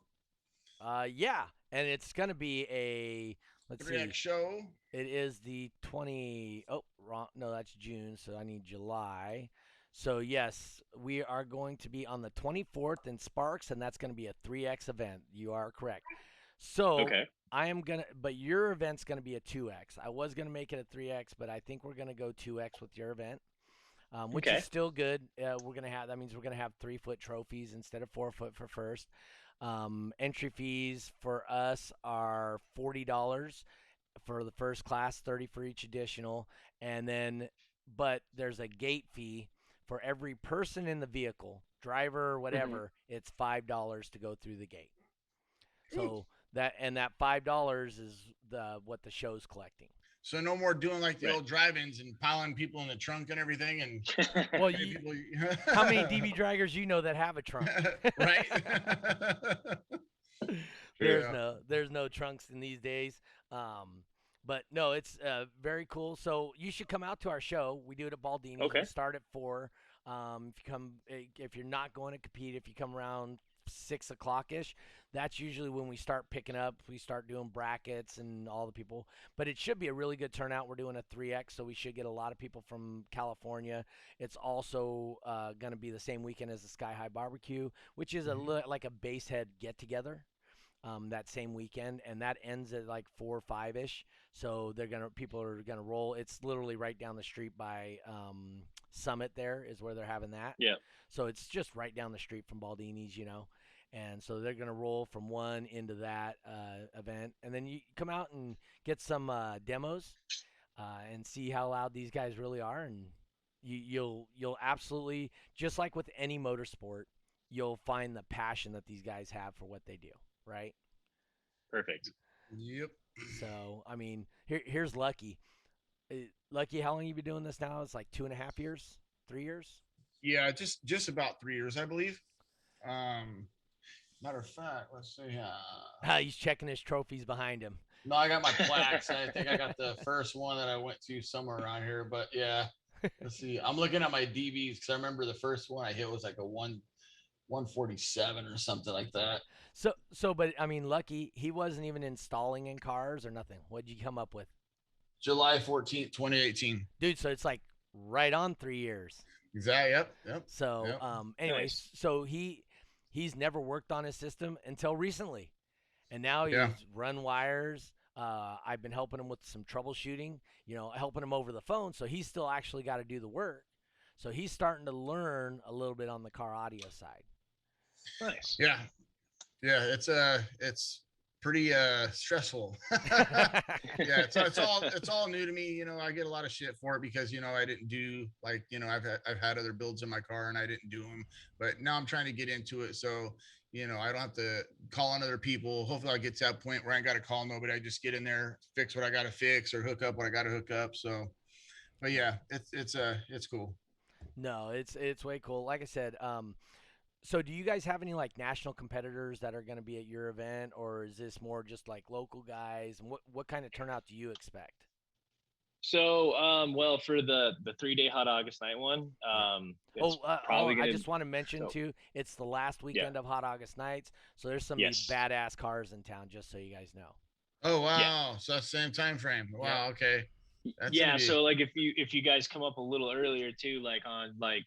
Yeah. And it's going to be a, let's 3X see. show. It is the 20. Oh, wrong. No, that's June. So I need July. So yes, we are going to be on the 24th in Sparks, and that's going to be a 3X event. You are correct. So I am going to, but your event's going to be a 2X. I was going to make it a 3X, but I think we're going to go 2X with your event, which is still good. We're going to have, that means we're going to have 3-foot trophies instead of 4-foot for first. Entry fees for us are $40. For the first class, 30 for each additional, and then, but there's a gate fee for every person in the vehicle, driver or whatever. It's $5 to go through the gate. So that $5 is what the show's collecting. So no more doing like the old drive-ins and piling people in the trunk and everything. And well, how many DB draggers that have a trunk? Right. There's no trunks in these days. But no, it's very cool. So you should come out to our show. We do it at Baldini's. We start at 4. If you're not going to compete, if you come around 6 o'clock-ish, that's usually when we start picking up. We start doing brackets and all the people. But it should be a really good turnout. We're doing a 3X, so we should get a lot of people from California. It's also going to be the same weekend as the Sky High Barbecue, which is like a basehead get-together. That same weekend, and that ends at like 4 or 5-ish. So people are gonna roll. It's literally right down the street by Summit. There is where they're having that. Yeah. So it's just right down the street from Baldini's, And so they're going to roll from one into that event. And then you come out and get some demos and see how loud these guys really are. And you'll absolutely, just like with any motorsport, you'll find the passion that these guys have for what they do, right? Perfect. Yep. So, I mean, here's Lucky. Lucky, how long you been doing this now? It's like 2.5 years, 3 years? Yeah, just about 3 years, I believe. Matter of fact, let's see. He's checking his trophies behind him. No, I got my plaques. I think I got the first one that I went to somewhere around here. But yeah, let's see. I'm looking at my DVs because I remember the first one I hit was like a 147 or something like that. But I mean, Lucky, he wasn't even installing in cars or nothing. What'd you come up with? July 14th, 2018. Dude, so it's like right on 3 years. Exactly. Yep. So, Yep. Anyways, Nice. so he's never worked on his system until recently, and now he's run wires. I've been helping him with some troubleshooting, helping him over the phone. So he's still actually got to do the work. So he's starting to learn a little bit on the car audio side. Nice. Yeah. It's pretty stressful. Yeah, it's all new to me. I get a lot of shit for it because I didn't do I've had other builds in my car and I didn't do them, but now I'm trying to get into it, so I don't have to call on other people. Hopefully I'll get to that point where I ain't got to call nobody. I just get in there, fix what I got to fix, or hook up what I got to hook up. So, but yeah, it's cool. No, it's way cool. Like I said, so do you guys have any like national competitors that are going to be at your event, or is this more just like local guys? And what kind of turnout do you expect? So, well, for the 3-day Hot August Night one, I just want to mention too, it's the last weekend of Hot August Nights, so there's some badass cars in town, just so you guys know. Oh wow! Yeah. So that's the same time frame. Wow. Yeah. Okay. That's so like if you guys come up a little earlier too, like on like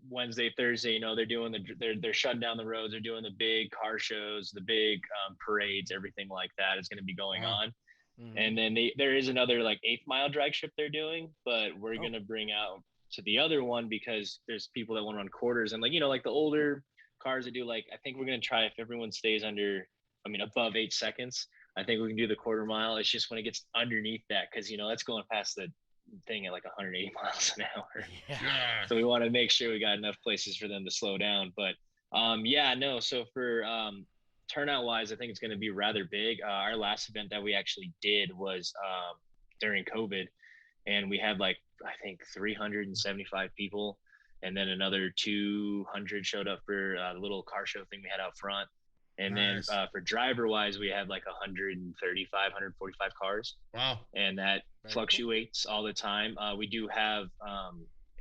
Wednesday, Thursday, they're doing they're shutting down the roads. They're doing the big car shows, the big parades, everything like that is going to be going on. Mm-hmm. And then there is another like 8th Mile drag strip they're doing, but we're going to bring out to the other one because there's people that want to run quarters and like the older cars that do I think we're going to try if everyone stays above 8 seconds. I think we can do the quarter mile. It's just when it gets underneath that, because that's going past the thing at like 180 miles an hour. Yeah. So we want to make sure we got enough places for them to slow down. But so for turnout wise, I think it's going to be rather big. Our last event that we actually did was during COVID, and we had I think 375 people, and then another 200 showed up for the little car show thing we had out front. And nice. Then for driver wise, we had 135, 145 cars. Wow. And that fluctuates all the time. We do have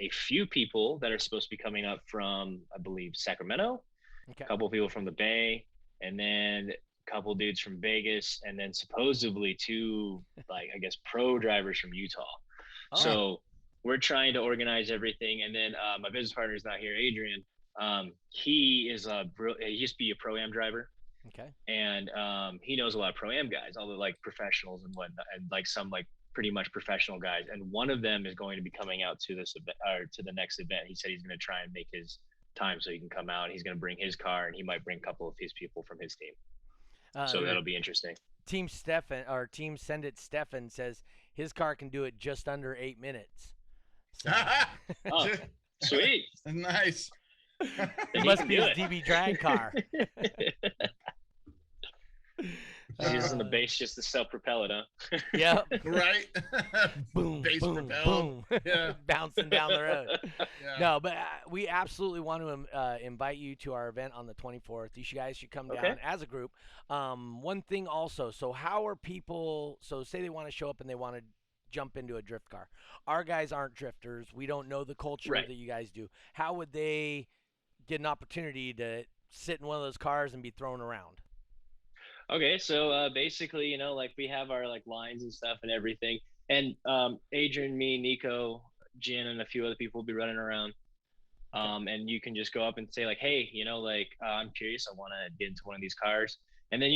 a few people that are supposed to be coming up from, I believe, Sacramento, a couple of people from the Bay, and then a couple of dudes from Vegas, and then supposedly 2, I guess, pro drivers from Utah. Oh. So we're trying to organize everything. And then my business partner is not here, Adrian. He used to be a Pro-Am driver. Okay. And he knows a lot of Pro-Am guys, all the professionals and whatnot, and some pretty much professional guys. And one of them is going to be coming out to this event, or to the next event. He said he's going to try and make his time so he can come out. He's going to bring his car, and he might bring a couple of his people from his team. So that'll be interesting. Team Send It Stefan says his car can do it just under 8 minutes. So. Oh, sweet. Nice. It must be a DB drag car. Using the base just to self-propel it, huh? Yeah. Right. Boom, base boom, boom. Yeah. Bouncing down the road. Yeah. No, but we absolutely want to invite you to our event on the 24th. You guys should come down as a group. One thing also, so how are people, so say they want to show up and they want to jump into a drift car. Our guys aren't drifters. We don't know the culture that you guys do. How would they get an opportunity to sit in one of those cars and be thrown around? Okay, so basically, we have our lines and stuff and everything, and Adrian, me, Nico, Jen, and a few other people will be running around. And you can just go up and say hey, I'm curious, I want to get into one of these cars, and then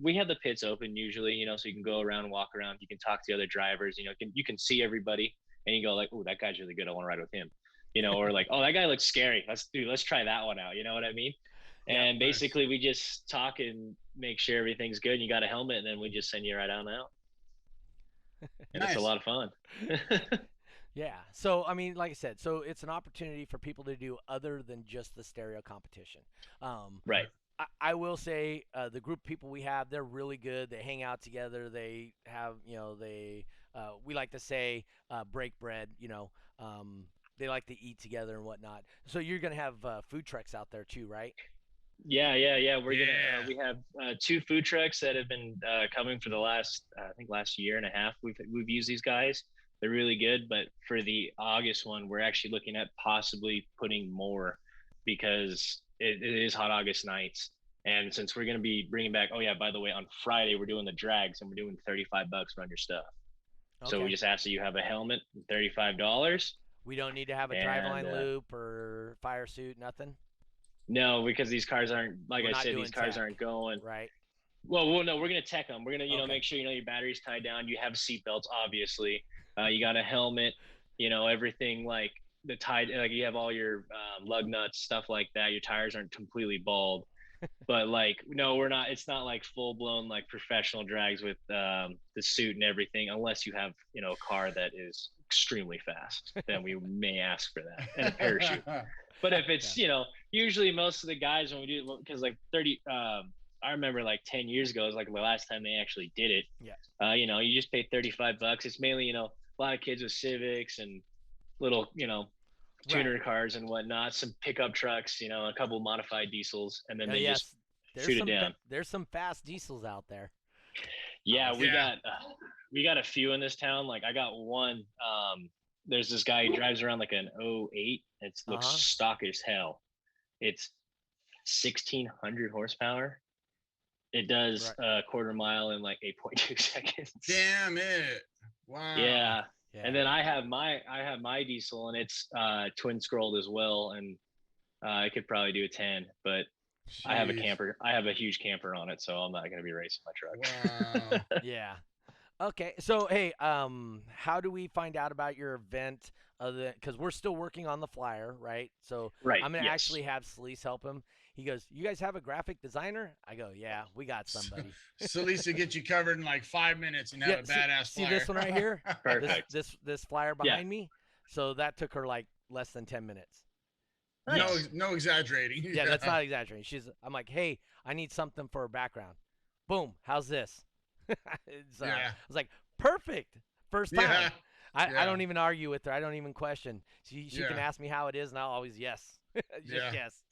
we have the pits open usually, so you can go around, walk around, you can talk to the other drivers, you can see everybody, and you go oh, that guy's really good, I want to ride with him, or oh, that guy looks scary, let's try that one out, you know what I mean? And basically we just talk and make sure everything's good and you got a helmet, and then we just send you right on out. And it's a lot of fun. Yeah. So, I mean, like I said, so it's an opportunity for people to do other than just the stereo competition. Right. I will say the group of people we have, they're really good. They hang out together. They have, we like to say break bread, they like to eat together and whatnot. So you're going to have food trucks out there too, right? Yeah. We're gonna we have 2 food trucks that have been coming for the last last year and a half. We've used these guys. They're really good, but for the August one, we're actually looking at possibly putting more because it is hot August nights. And since we're going to be bringing back, oh yeah, by the way, on Friday, we're doing the drags and we're doing $35 for your stuff. Okay. So we just ask that you have a helmet, $35. We don't need to have a driveline loop or fire suit, nothing? No, because these cars aren't, like I said, these cars aren't going. Right. Well, no, we're going to tech them. We're going to, make sure, your battery's tied down. You have seatbelts, obviously. You got a helmet, everything like the tied, like you have all your lug nuts, stuff like that. Your tires aren't completely bald. But no, we're not. It's not like full blown like professional drags with the suit and everything, unless you have a car that is extremely fast. Then we may ask for that and a parachute. But if it's usually most of the guys when we do, because like 30, I remember like 10 years ago, it was like the last time they actually did it. Yeah. You just pay $35. It's mainly a lot of kids with Civics and little tuner cars and whatnot, some pickup trucks, a couple of modified diesels, and then they just shoot it down. There's some fast diesels out there. Yeah, we got a few in this town. Like I got one. There's this guy who drives around like an 08. It looks stock as hell. It's 1,600 horsepower. It does a quarter mile in like 8.2 seconds. Damn it! Wow. Yeah. And then I have my diesel, and it's twin scrolled as well, and I could probably do a 10, but jeez. I have a camper. I have a huge camper on it, so I'm not going to be racing my truck. Wow. Yeah. Okay. So hey, how do we find out about your event? Because we're still working on the flyer, right? So I'm going to actually have Celise help him. He goes, "You guys have a graphic designer?" I go, "Yeah, we got somebody." Celise will get you covered in like 5 minutes and have a badass flyer. See this one right here? Perfect. This flyer behind me. So that took her like less than 10 minutes. Nice. No exaggerating. Yeah, that's not exaggerating. I'm like, "Hey, I need something for a background." Boom. How's this? I was like, "Perfect. First time." Yeah. I don't even argue with her. I don't even question. She can ask me how it is, and I'll always yes. Yes.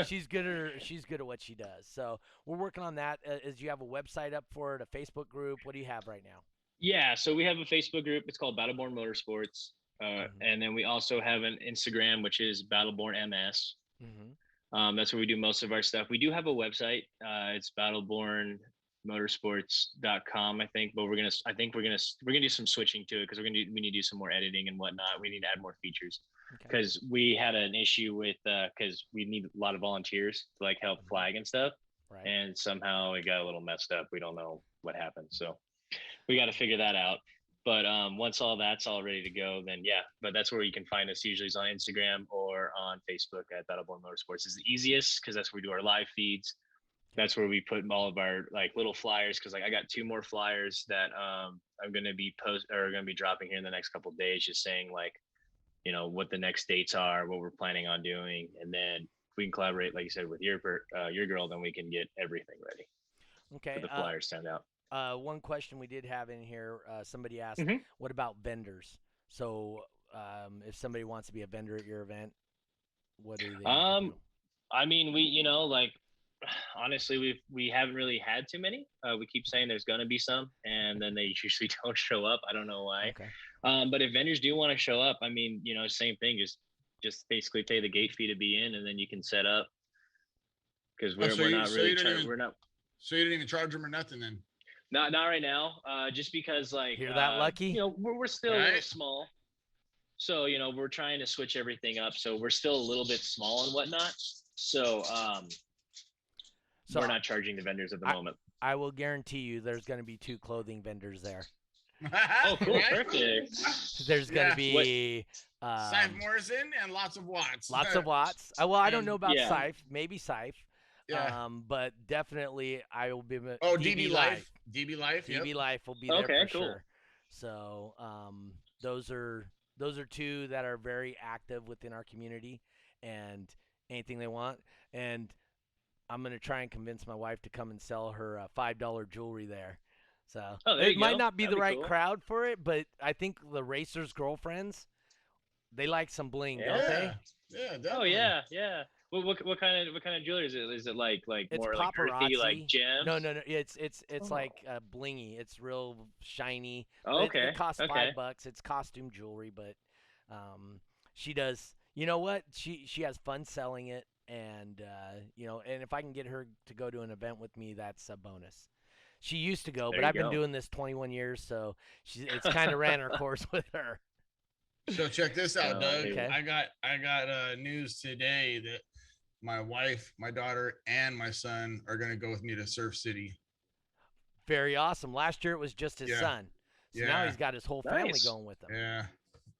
She's good at what she does. So we're working on that. Do you have a website up for it, a Facebook group? What do you have right now? Yeah, so we have a Facebook group. It's called Battleborn Motorsports, and then we also have an Instagram, which is Battleborn MS. That's where we do most of our stuff. We do have a website. It's battlebornmotorsports.com, I think, but we're gonna do some switching to it because we need to do some more editing and whatnot. We need to add more features. Because we had an issue with because we need a lot of volunteers to like help flag and stuff, and somehow it got a little messed up. We don't know what happened, so we got to figure that out. But once all that's all ready to go, then but that's where you can find us. Usually is on Instagram or on Facebook at Battleborn Motorsports. Is the easiest because that's where we do our live feeds. That's where we put all of our like little flyers. Because like I got 2 more flyers that I'm gonna be dropping here in the next couple of days, just saying like, what the next dates are, what we're planning on doing, and then if we can collaborate, like you said, with your girl, then we can get everything ready. Okay. For the flyers send out. One question we did have in here, somebody asked, what about vendors? So if somebody wants to be a vendor at your event, what do they do? I mean, we honestly we haven't really had too many. We keep saying there's going to be some, and then they usually don't show up. I don't know why. Okay. But if vendors do want to show up, I mean, same thing, just basically pay the gate fee to be in, and then you can set up, because we're not really so you didn't even charge them or nothing then? Not right now, just because like you're that lucky. We're still a little small, so we're trying to switch everything up, so we're still a little bit small and whatnot, so we're not charging the vendors at the moment. I will guarantee you there's going to be 2 clothing vendors there. Oh, cool. Perfect. There's going to be Scythe Morrison and lots of watts. Lots of watts. Well, I don't know about Scythe. Maybe Scythe. Yeah. But definitely I will be. DB Life. DB Life. DB Yep. Life will be there Okay, for cool. sure. So those are two that are very active within our community, and anything they want. And I'm gonna try and convince my wife to come and sell her $5 jewelry there. So there it you might go. not be That'd the be right cool. crowd for it, but I think the racers' girlfriends, they like some bling, don't they? Yeah, definitely. Oh yeah, yeah. What kind of jewelry is it? Is it like It's more like paparazzi. earthy, like gems? No. It's like blingy. It's real shiny. Oh, okay. It costs Okay. $5. It's costume jewelry, but she does. You know what? She has fun selling it, and and if I can get her to go to an event with me, that's a bonus. She used to go, There but you I've been go. doing this 21 years, so it's kind of ran her course with her. So check this out, Doug. Okay. I got news today that my wife, my daughter, and my son are gonna go with me to Surf City. Very awesome. Last year it was just his son, so now he's got his whole family going with him.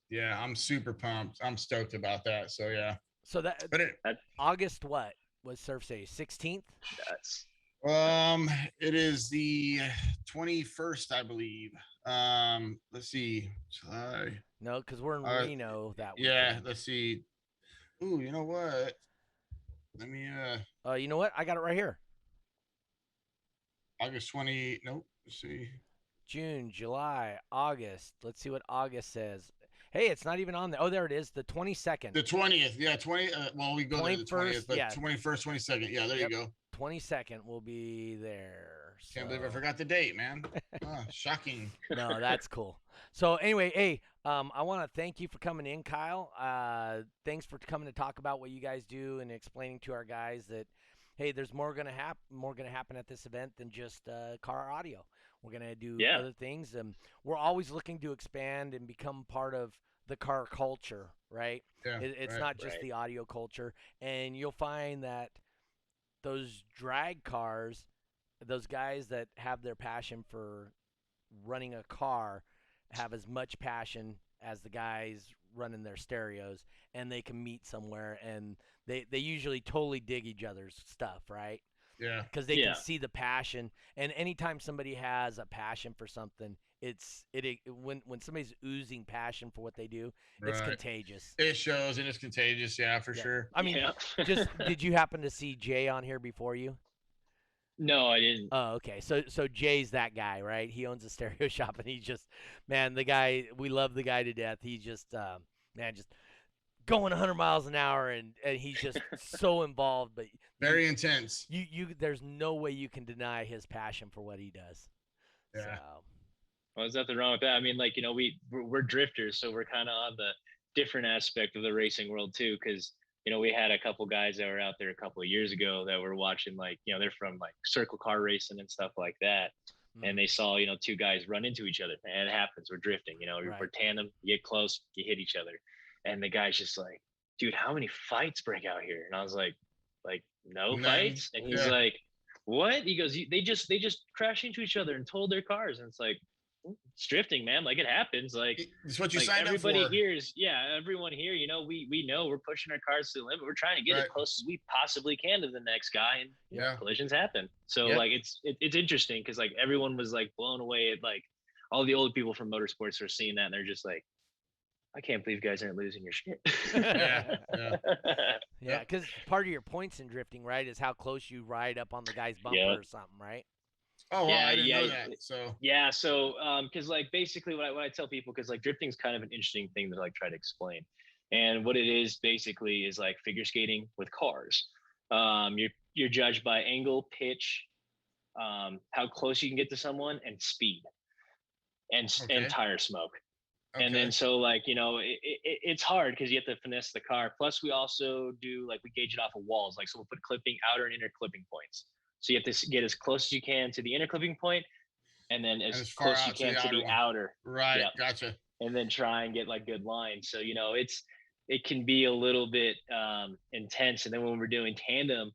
Yeah. I'm super pumped. I'm stoked about that. So yeah. So August what was Surf City? 16th. Yes. It is the 21st, I believe. Let's see. July. No, because we're in Reno that weekend. Yeah, let's see. Ooh, you know what? Let me you know what? I got it right here. August 20. Nope. Let's see. June, July, August. Let's see what August says. Hey, it's not even on there. Oh, there it is. The 22nd. The 20th. Yeah, 20. Well, we go there the 20th, but 21st, 22nd. Yeah, there you go. 22nd will be there. Can't believe I forgot the date, man. Shocking. No, that's cool. So anyway, hey, I want to thank you for coming in, Kyle. Thanks for coming to talk about what you guys do and explaining to our guys that, hey, there's more gonna happen at this event than just car audio. We're gonna do other things, and we're always looking to expand and become part of the car culture, right? Yeah, it's not just the audio culture, and you'll find that those drag cars, those guys that have their passion for running a car, have as much passion as the guys running their stereos, and they can meet somewhere, and they usually totally dig each other's stuff, right? Yeah. Because they can see the passion, and anytime somebody has a passion for something, when somebody's oozing passion for what they do, it's contagious. It shows, and it's contagious. Yeah, for sure. I mean, did you happen to see Jay on here before you? No, I didn't. Oh, okay. So Jay's that guy, right? He owns a stereo shop, and he's just, man, the guy, we love the guy to death. He's just, just going 100 miles an hour, and he's just so involved, but very intense. There's no way you can deny his passion for what he does. Yeah. So. Well, there's nothing wrong with that. I mean, like, we're drifters, so we're kind of on the different aspect of the racing world too, because we had a couple guys that were out there a couple of years ago that were watching, like, they're from like circle car racing and stuff like that. And they saw, two guys run into each other, and it happens. We're drifting, we're tandem, you get close, you hit each other. And the guy's just like, dude, how many fights break out here? And I was like, no fights. And he's like, what? He goes, they just crashed into each other and totaled their cars. And it's like, it's drifting, man. Like, it happens. Like, it's what you signed up for. Everybody hears, everyone here, we know we're pushing our cars to the limit. We're trying to get as close as we possibly can to the next guy, and collisions happen. So like, it's interesting because like everyone was like blown away at like all the old people from motorsports are seeing that, and they're just like, I can't believe you guys aren't losing your shit. Yeah, because part of your points in drifting, right, is how close you ride up on the guy's bumper or something, right? Oh, well, I didn't know that. So because like basically what I tell people, because like drifting is kind of an interesting thing to like try to explain, and what it is basically is like figure skating with cars. You're judged by angle, pitch, how close you can get to someone, and speed, and tire smoke. Okay. And then so like it's hard because you have to finesse the car. Plus we also do like we gauge it off of walls. Like so we'll put clipping outer and inner clipping points. So you have to get as close as you can to the inner clipping point, and then as close as you can to the outer. Right. Yep. Gotcha. And then try and get like good lines. So it can be a little bit intense. And then when we're doing tandem,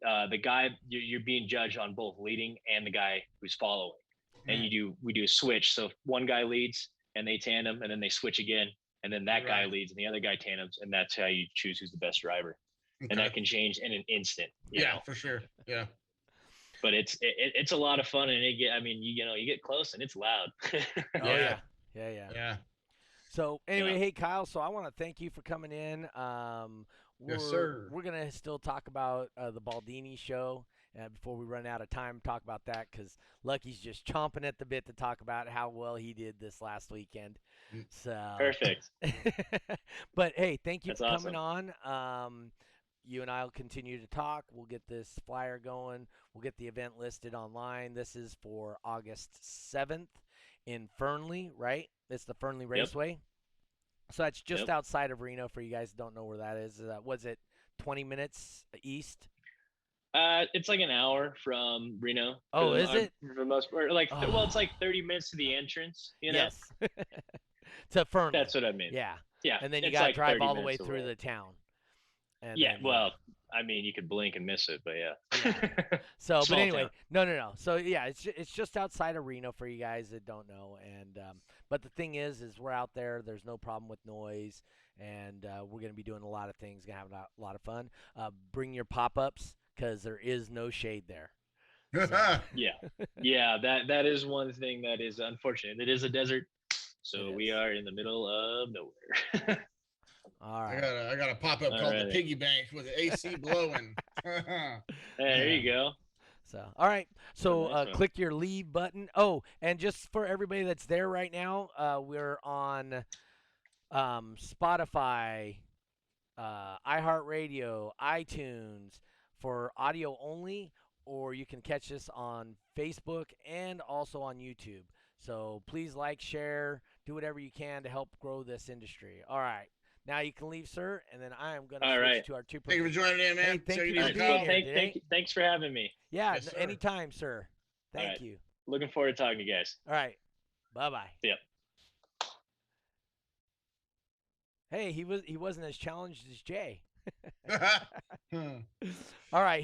the guy you're being judged on both leading and the guy who's following. And we do a switch. So if one guy leads and they tandem, and then they switch again, and then that guy leads and the other guy tandems, and that's how you choose who's the best driver. and that can change in an instant. You know? For sure. Yeah. But it's a lot of fun, and you get close and it's loud. Oh yeah. So anyway, hey Kyle, so I want to thank you for coming in. Yes, sir. We're gonna still talk about the Baldini show before we run out of time. Talk about that because Lucky's just chomping at the bit to talk about how well he did this last weekend. So perfect. But hey, thank you That's for coming awesome. on. You and I will continue to talk. We'll get this flyer going. We'll get the event listed online. This is for August 7th in Fernley, right? It's the Fernley Raceway. So that's just outside of Reno for you guys that don't know where that is. Was it 20 minutes east? It's like an hour from Reno. Oh, is it? For the most part, well, it's like 30 minutes to the entrance. You know? Yes. To Fernley. That's what I mean. Yeah. Yeah. And then you got to drive all the way through the town. And yeah, then, well, I mean, you could blink and miss it, but yeah. So, but anyway, no. So yeah, it's just outside of Reno for you guys that don't know. And but the thing is we're out there. There's no problem with noise, and we're gonna be doing a lot of things. Gonna have a lot of fun. Bring your pop-ups because there is no shade there. So. Yeah. That is one thing that is unfortunate. It is a desert, so we are in the middle of nowhere. All right. I got a pop-up called the Piggy Bank with the AC blowing. There you go. So, all right. So, click your leave button. Oh, and just for everybody that's there right now, we're on Spotify, iHeartRadio, iTunes for audio only, or you can catch us on Facebook and also on YouTube. So, please like, share, do whatever you can to help grow this industry. All right. Now you can leave, sir, and then I am going to switch to our two. Thank you for joining in, man. Hey, thank you for being here. Thanks for having me. Yeah, yes, anytime, sir. Thank you. Looking forward to talking to you guys. All right. Bye-bye. Yep. Hey, he wasn't as challenged as Jay. All right,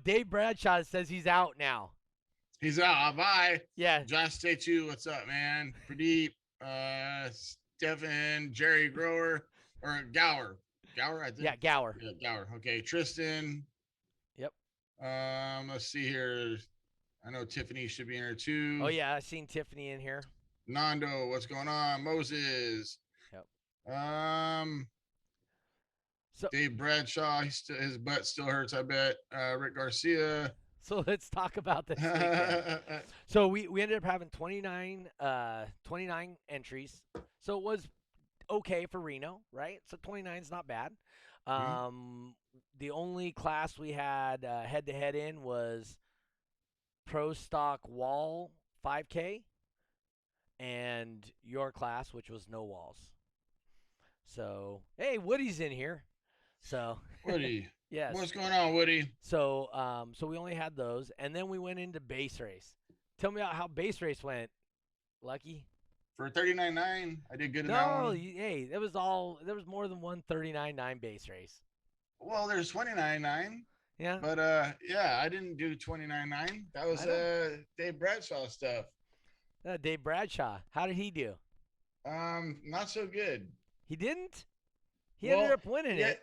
Dave Bradshaw says he's out now. He's out. Bye. Yeah. Josh Stay 2, what's up, man? Pradeep, Stephen, Jerry Grower. Or Gower, I think. Yeah, Gower. Yeah, Gower. Okay, Tristan. Yep. Let's see here. I know Tiffany should be in here too. Oh yeah, I seen Tiffany in here. Nando, what's going on? Moses. Yep. Dave Bradshaw, his butt still hurts, I bet. Rick Garcia. So let's talk about this weekend. So we ended up having 29 entries. So it was okay for Reno, right? So 29 is not bad. The only class we had head-to-head in was Pro Stock Wall 5K and your class, which was no walls. So, hey, Woody's in here. So Woody. Yes. What's going on, Woody? So so we only had those, and then we went into base race. Tell me how base race went, Lucky. For 39.9, I did good in that one. No, hey, there was more than one 39.9 base race. Well, there's 29.9. Yeah. But I didn't do 29.9. That was Dave Bradshaw stuff. Dave Bradshaw. How did he do? Not so good. He didn't? He ended up winning it.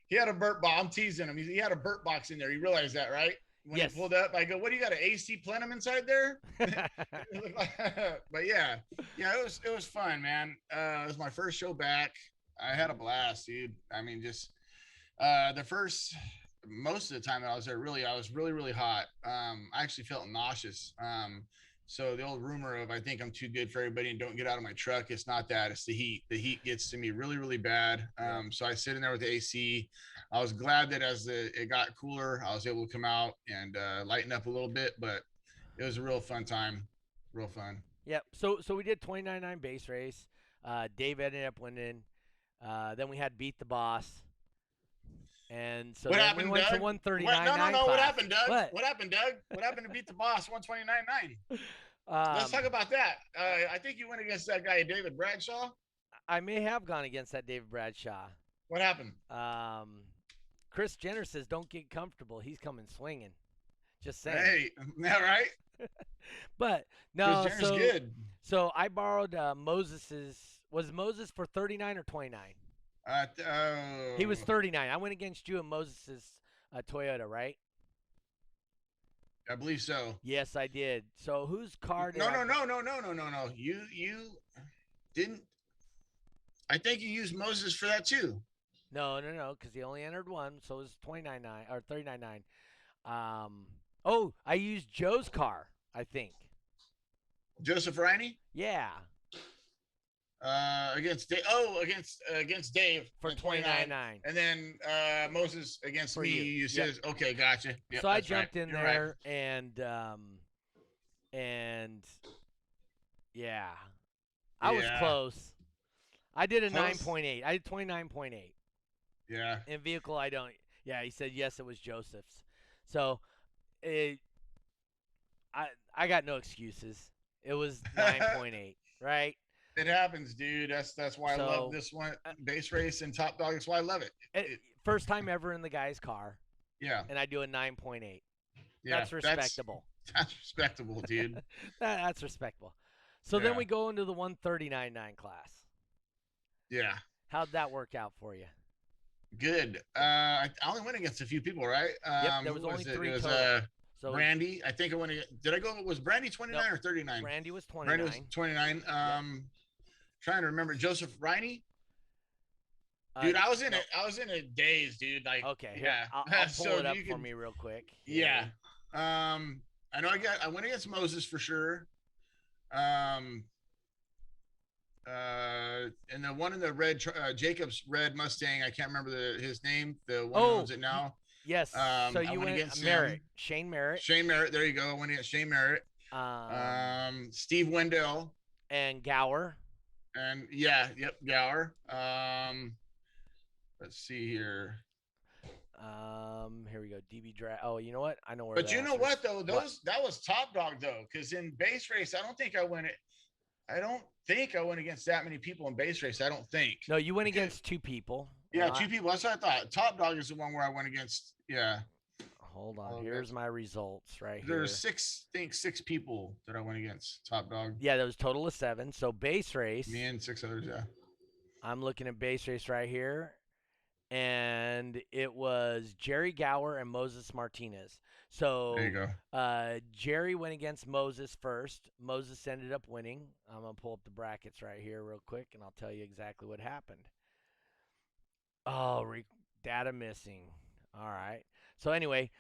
He had a burp box. I'm teasing him. He had a burp box in there. He realized that, right? When he pulled up, I go, "What do you got? An AC plenum inside there?" But yeah, it was fun, man. It was my first show back. I had a blast, dude. I mean, just most of the time that I was there, I was really, really hot. I actually felt nauseous. So the old rumor of I think I'm too good for everybody and don't get out of my truck, it's not that. It's the heat. The heat gets to me really, really bad. So I sit in there with the AC. I was glad that as it got cooler, I was able to come out and lighten up a little bit. But it was a real fun time. Real fun. Yep. So we did 29.9 base race. Dave ended up winning. Then we had Beat the Boss. And so what happened, we went Doug? to 139.9. No. What happened, Doug? What happened, Doug? What happened to Beat the Boss 129.9? Let's talk about that. I think you went against that guy, David Bradshaw. I may have gone against that David Bradshaw. What happened? Chris Jenner says, "Don't get comfortable. He's coming swinging." Just saying. Hey, that right? But no, Chris Jenner's good. So I borrowed Moses's. Was Moses for 39 or 29? He was 39. I went against you in Moses' Toyota, right? I believe so. Yes, I did. So whose car did No. You didn't. I think you used Moses for that too. No, because he only entered one, so it was 29.9 or 39.9. I used Joe's car, I think. Joseph Riney? Yeah. Against Dave For 29.9. And then Moses against For me. you. You said, okay, gotcha. Yep, so I jumped in You're there right. and yeah. I was close. I did a 9.8. I did 29.8. Yeah. In vehicle, I don't. Yeah, he said yes. It was Joseph's. So, I got no excuses. It was 9.8, right? It happens, dude. That's why I love this one base race and Top Dog. That's why I love it. First time ever in the guy's car. Yeah. And I do a 9.8. Yeah, that's respectable. That's respectable, dude. That's respectable. So then we go into the 139.9 class. Yeah. How'd that work out for you? Good. I only went against a few people, right? Yep, there was only 3 total. So Brandy. I think I went. Did I go? Was Brandy 29 or 39? Brandy was 29. Brandy was 29. Trying to remember Joseph Riney. Dude, I was in a daze, dude. Like, okay, yeah. I'll pull it up for me real quick. Yeah. I know I went against Moses for sure. And the one in the red, Jacob's red Mustang, I can't remember his name. The one who owns it now. Yes. So you went against Merritt. Shane Merritt. Shane Merritt. There you go. I went against Shane Merritt. Steve Wendell. And Gower. And Gower. Let's see here. Here we go. DB Drag. Oh, you know what? I know where. But you know what though? That was Top Dog though, because in base race, I don't think I went against that many people in base race. I don't think. No, you went against 2 people. Yeah, 2 people. That's what I thought. Top Dog is the one where I went against. Yeah. Hold on. Here's my results right here. There's 6 people that I went against Top Dog. Yeah, there was a total of 7. So base race. Me and 6 others. Yeah. I'm looking at base race right here. And it was Jerry Gower and Moses Martinez. So there you go. Jerry went against Moses first. Moses ended up winning. I'm going to pull up the brackets right here real quick, and I'll tell you exactly what happened. Oh, data missing. All right. So anyway,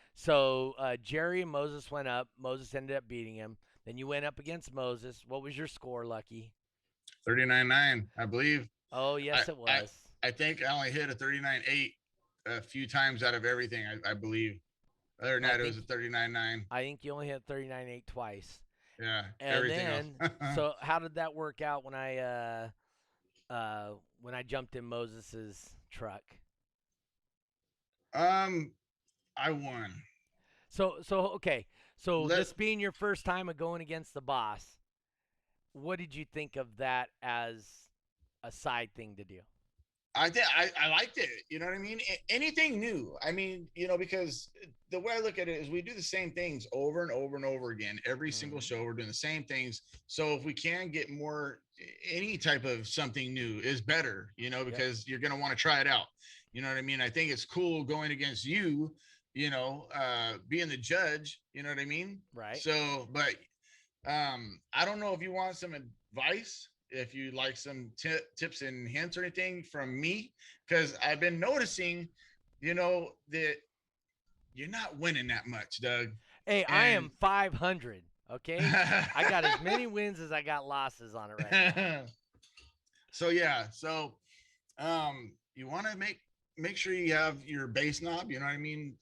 Jerry and Moses went up. Moses ended up beating him. Then you went up against Moses. What was your score, Lucky? 39.9, I believe. Oh, yes, it was. I think I only hit a 39.8 a few times out of everything, I believe. Other than that, it was a 39.9. I think you only hit 39.8 twice. Yeah, and everything then, else. So how did that work out when I jumped in Moses's truck? I won. So okay. So this being your first time of going against the boss, what did you think of that as a side thing to do? I liked it. You know what I mean? Anything new. I mean, because the way I look at it is we do the same things over and over and over again. Every single show, we're doing the same things. So if we can get more, any type of something new is better, because you're going to want to try it out. You know what I mean? I think it's cool going against you, being the judge, you know what I mean? Right. So, but I don't know if you want some advice, if you like some tips and hints or anything from me, because I've been noticing, that you're not winning that much, Doug. Hey, I am 500. Okay. I got as many wins as I got losses on it right now. So, yeah. So, you want to make sure you have your base knob, you know what I mean?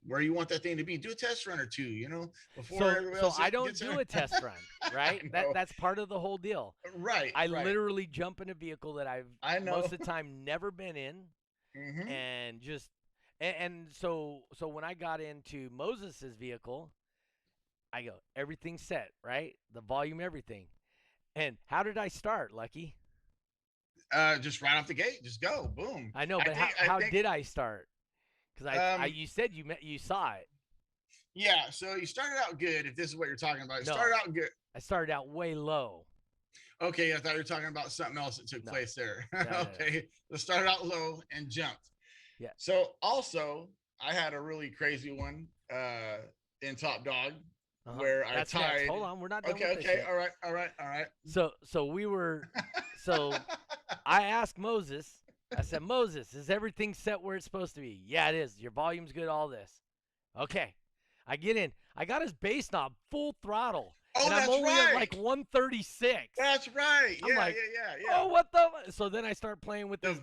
Where you want that thing to be. Do a test run or 2, before everybody else. So I don't do a test run, right? That's part of the whole deal. Right. I literally jump in a vehicle that I most of the time never been in. Mm-hmm. And just so when I got into Moses's vehicle, I go, everything's set, right? The volume, everything. And how did I start, Lucky? Just right off the gate, just go, boom. I know, but how did I start? Because you said you saw it. Yeah, so you started out good. If this is what you're talking about, you started out good. I started out way low. Okay, I thought you were talking about something else that took place there. No, okay, let's start out low and jumped. Yeah. So also, I had a really crazy one in Top Dog where That's I tied. Next. Hold on, we're not done Okay, with this okay, yet. all right. So we were, so I asked Moses. I said, Moses, is everything set where it's supposed to be? Yeah, it is. Your volume's good. All this. Okay. I get in. I got his bass knob full throttle. Oh, and I'm that's only right. at like 136. That's right. I'm like, yeah. Oh, what the? So then I start playing with the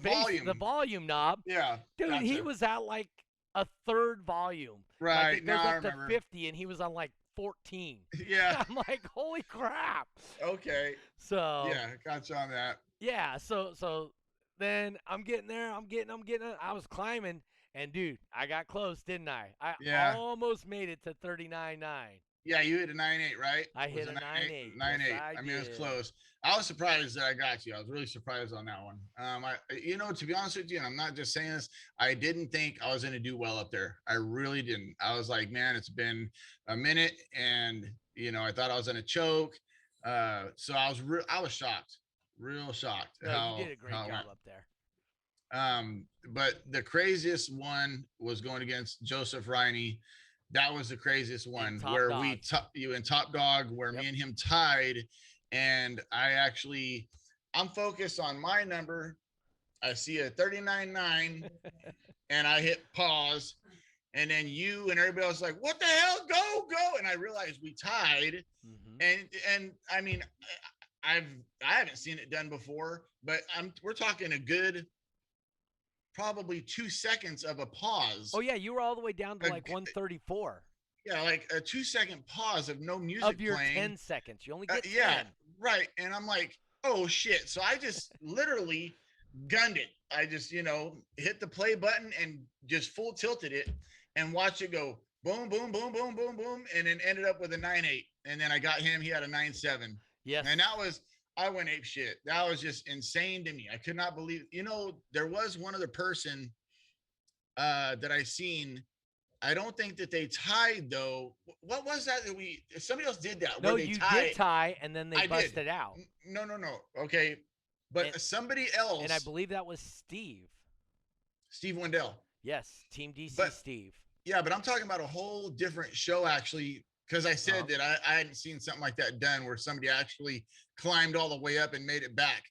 volume knob. Yeah. Dude, gotcha. He was at like a third volume. Right. Like it goes up to 50, and he was on like 14. Yeah. I'm like, holy crap. Okay. So. Yeah, gotcha on that. Yeah. So then I'm getting there. I'm getting. I was climbing, and dude, I got close, didn't I? I almost made it to 39.9. Yeah, you hit a 9.8, right? I hit a 9.8. 9.8. Yes, I mean, it was close. I was surprised that I got you. I was really surprised on that one. To be honest with you, and I'm not just saying this, I didn't think I was going to do well up there. I really didn't. I was like, man, it's been a minute, and I thought I was going to choke. So I was shocked, real shocked. No, you did a great job up there. But the craziest one was going against Joseph Riney. That was the craziest one where you in Top Dog, where me and him tied. And I'm focused on my number. I see a 39.9 and I hit pause. And then you and everybody else like, what the hell? Go. And I realized we tied. Mm-hmm. And I mean, I haven't seen it done before, but we're talking a good probably 2 seconds of a pause. Oh yeah, you were all the way down to like 134. Yeah, like a 2-second pause of no music of your playing. 10 seconds. You only get 10. Yeah, right. And I'm like, oh shit. So I just literally gunned it. I just, hit the play button and just full tilted it and watched it go boom, boom, boom, boom, boom, boom, and then ended up with a 9.8. And then I got him. He had a 9.7. Yes. And I went ape shit. That was just insane to me. I could not believe, there was one other person that I seen. I don't think that they tied though. What was that somebody else did that? No, you did tie and then they busted out. No. Okay. But somebody else. And I believe that was Steve. Steve Wendell. Yes. Team DC Steve. Yeah, but I'm talking about a whole different show actually. Because I said that I hadn't seen something like that done where somebody actually climbed all the way up and made it back.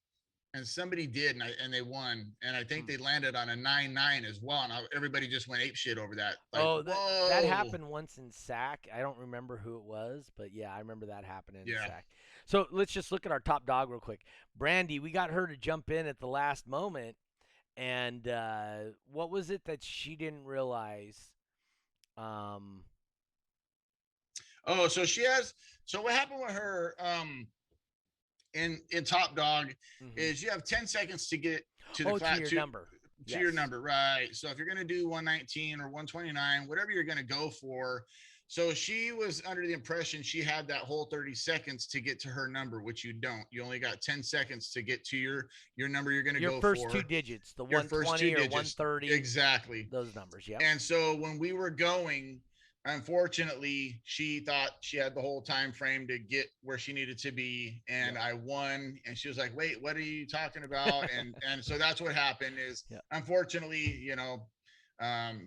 And somebody did, and they won. And I think they landed on a 9.9 as well. And everybody just went ape shit over that. Like, that happened once in SAC. I don't remember who it was, but yeah, I remember that happening in SAC. So let's just look at our top dog real quick. Brandy, we got her to jump in at the last moment. And what was it that she didn't realize? So what happened with her in Top Dog is you have 10 seconds to get to the class, to your number. To your number, right? So if you're going to do 119 or 129, whatever you're going to go for. So she was under the impression she had that whole 30 seconds to get to her number, which you don't. You only got 10 seconds to get to your number you're going to go for. Your first two digits, the 120 or 130. Exactly. Those numbers, yeah. And so when we were going, unfortunately, she thought she had the whole time frame to get where she needed to be, and I won. And she was like, "Wait, what are you talking about?" and so that's what happened. Is unfortunately,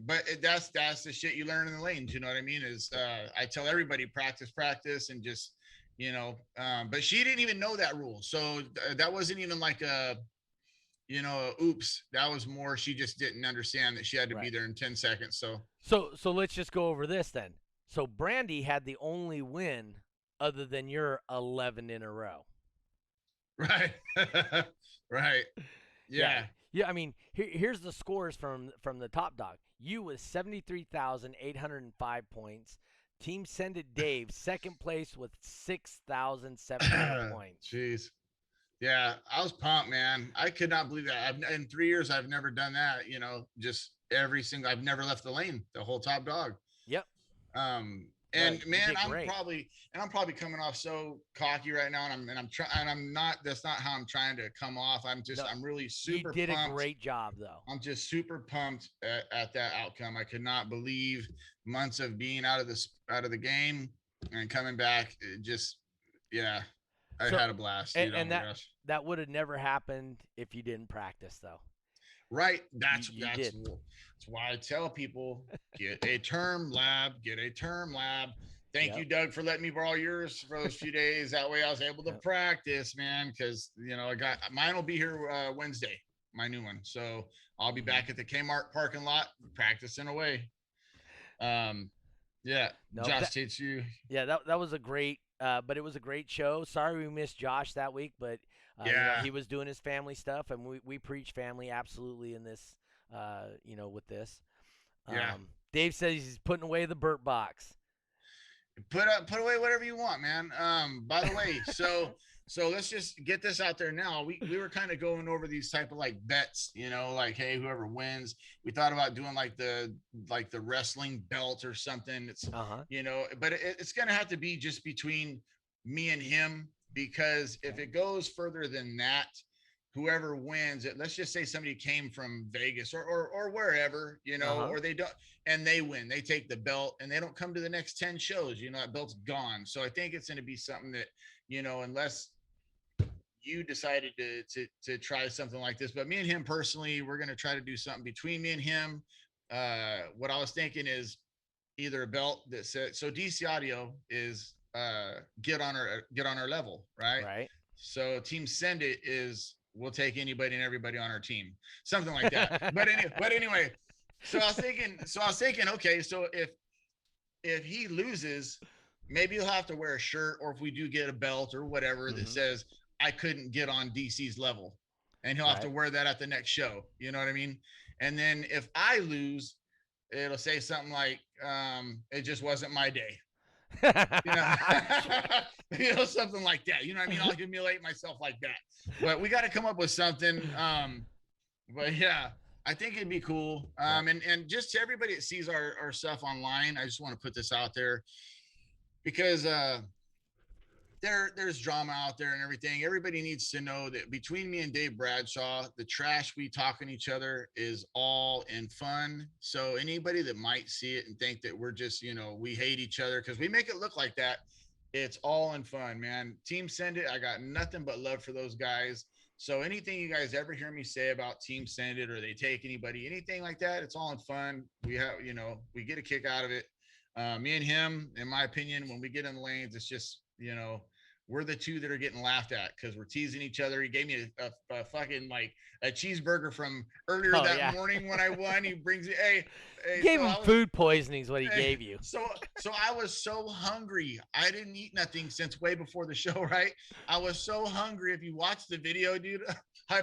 but that's the shit you learn in the lanes. You know what I mean? Is I tell everybody practice, and just but she didn't even know that rule, so that wasn't even like a. Oops, that was more. She just didn't understand that she had to be there in 10 seconds. So let's just go over this then. So Brandy had the only win other than your 11 in a row. Right. Right. Yeah. Yeah. I mean, here's the scores from the top dog. You with 73,805 points. Team Send It Dave, second place with 6,700 points. Jeez. Yeah, I was pumped, man. I could not believe that. In 3 years, I've never done that. Just I've never left the lane, the whole Top Dog. Yep. And man, I'm probably coming off so cocky right now, and I'm not. That's not how I'm trying to come off. I'm really super. You did pumped. A great job, though. I'm just super pumped at that outcome. I could not believe months of being out of the game and coming back. Yeah. I had a blast, dude. And that would have never happened if you didn't practice, though. Right. That's did. That's why I tell people, get a term lab. Thank you, Doug, for letting me borrow yours for those few days. That way I was able to practice, man, because, I got mine will be here Wednesday, my new one. So I'll be back at the Kmart parking lot practicing away. Yeah. No, Josh takes you. Yeah, that was a great, but it was a great show. Sorry we missed Josh that week, but he was doing his family stuff, and we preach family absolutely in this, with this. Dave says he's putting away the Burt box. Put away whatever you want, man. By the way, so let's just get this out there now. We were kind of going over these type of like bets, like, hey, whoever wins. We thought about doing like the wrestling belt or something. It's but it's gonna have to be just between me and him, because if it goes further than that, whoever wins it, let's just say somebody came from Vegas or wherever, or they don't, and they win, they take the belt and they don't come to the next 10 shows, that belt's gone. So I think it's going to be something that, unless you decided to try something like this, but me and him personally, we're going to try to do something between me and him. What I was thinking is either a belt that said, so DC Audio is get on our level, right? So Team Send It is, we'll take anybody and everybody on our team, something like that. but anyway, so I was thinking, okay, so if he loses, maybe he'll have to wear a shirt, or if we do get a belt or whatever that says I couldn't get on DC's level, and he'll have to wear that at the next show. You know what I mean? And then if I lose, it'll say something like, it just wasn't my day. Something like that. You know what I mean? I'll humiliate myself like that. But we got to come up with something. But yeah, I think it'd be cool. And just to everybody that sees our stuff online, I just want to put this out there, because there's drama out there and everything. Everybody needs to know that between me and Dave Bradshaw, the trash we talk in each other is all in fun. So anybody that might see it and think that we're just, we hate each other, because we make it look like that, it's all in fun, man. Team Send It, I got nothing but love for those guys. So anything you guys ever hear me say about Team Send It, or they take anybody, anything like that, it's all in fun. We have, we get a kick out of it. Me and him, in my opinion, when we get in the lanes, it's just, we're the two that are getting laughed at because we're teasing each other. He gave me a fucking like a cheeseburger from earlier that morning when I won. He brings it. Hey, gave him food poisoning is what he gave you. So I was so hungry. I didn't eat nothing since way before the show, right? I was so hungry. If you watch the video, dude, I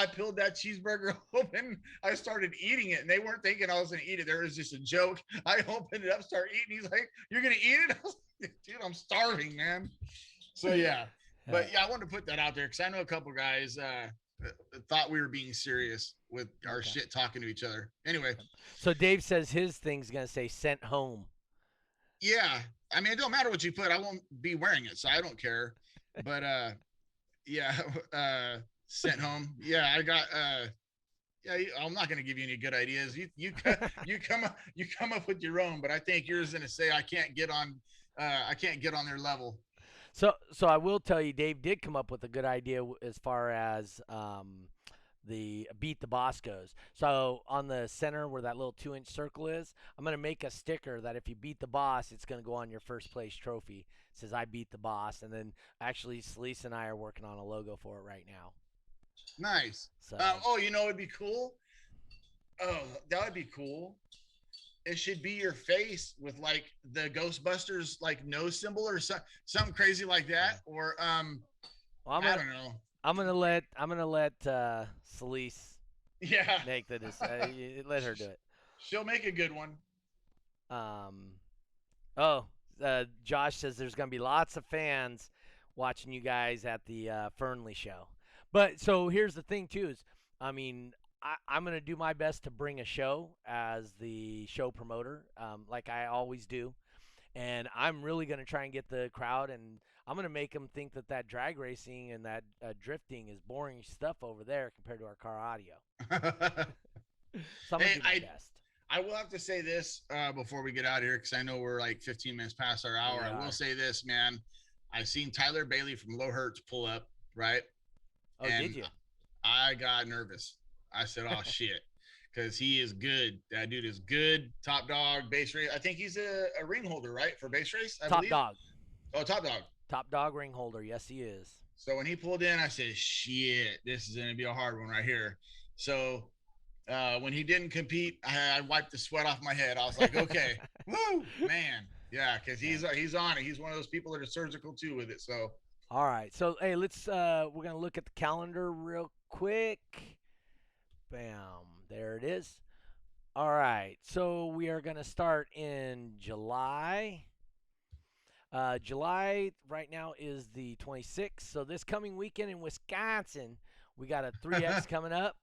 peeled that cheeseburger open. I started eating it, and they weren't thinking I was going to eat it. There was just a joke. I opened it up, started eating. He's like, "You're going to eat it?" I was like, "Dude, I'm starving, man." So yeah, but yeah, I wanted to put that out there because I know a couple guys thought we were being serious with our shit talking to each other. Anyway, so Dave says his thing's going to say "sent home." Yeah, I mean, it don't matter what you put. I won't be wearing it, so I don't care. But yeah. Sent home. Yeah, I got I'm not going to give you any good ideas. You come up with your own, but I think yours is going to say I can't get on their level. So I will tell you, Dave did come up with a good idea as far as the Beat the Boss goes. So on the center where that little 2-inch circle is, I'm going to make a sticker that if you beat the boss, it's going to go on your first place trophy. It says I beat the boss, and then actually Celise and I are working on a logo for it right now. Nice. So, it'd be cool. Oh, that would be cool. It should be your face with like the Ghostbusters like nose symbol or something crazy like that. Or I don't know. I'm gonna let Celise make the let her do it. She'll make a good one. Josh says there's gonna be lots of fans watching you guys at the Fernley show. But so here's the thing too is, I mean, I'm going to do my best to bring a show as the show promoter, like I always do. And I'm really going to try and get the crowd, and I'm going to make them think that drag racing and that drifting is boring stuff over there compared to our car audio. So I'm going to do my best. I will have to say this before we get out of here, because I know we're like 15 minutes past our hour. I will say this, man. I seen Tyler Bailey from Low Hertz pull up, right? Oh, did you? I got nervous. I said, "Oh shit," because he is good. That dude is good. Top dog base race. I think he's a ring holder, right, for base race. I believe. Dog. Oh, top dog. Top dog ring holder. Yes, he is. So when he pulled in, I said, "Shit, this is gonna be a hard one right here." So when he didn't compete, I wiped the sweat off my head. I was like, "Okay, woo, man, yeah," because he's on it. He's one of those people that are surgical too with it. So. All right. So hey, let's we're gonna look at the calendar real quick. Bam. There it is. All right. So we are gonna start in July. July right now is the 26th. So this coming weekend in Wisconsin, we got a 3X coming up.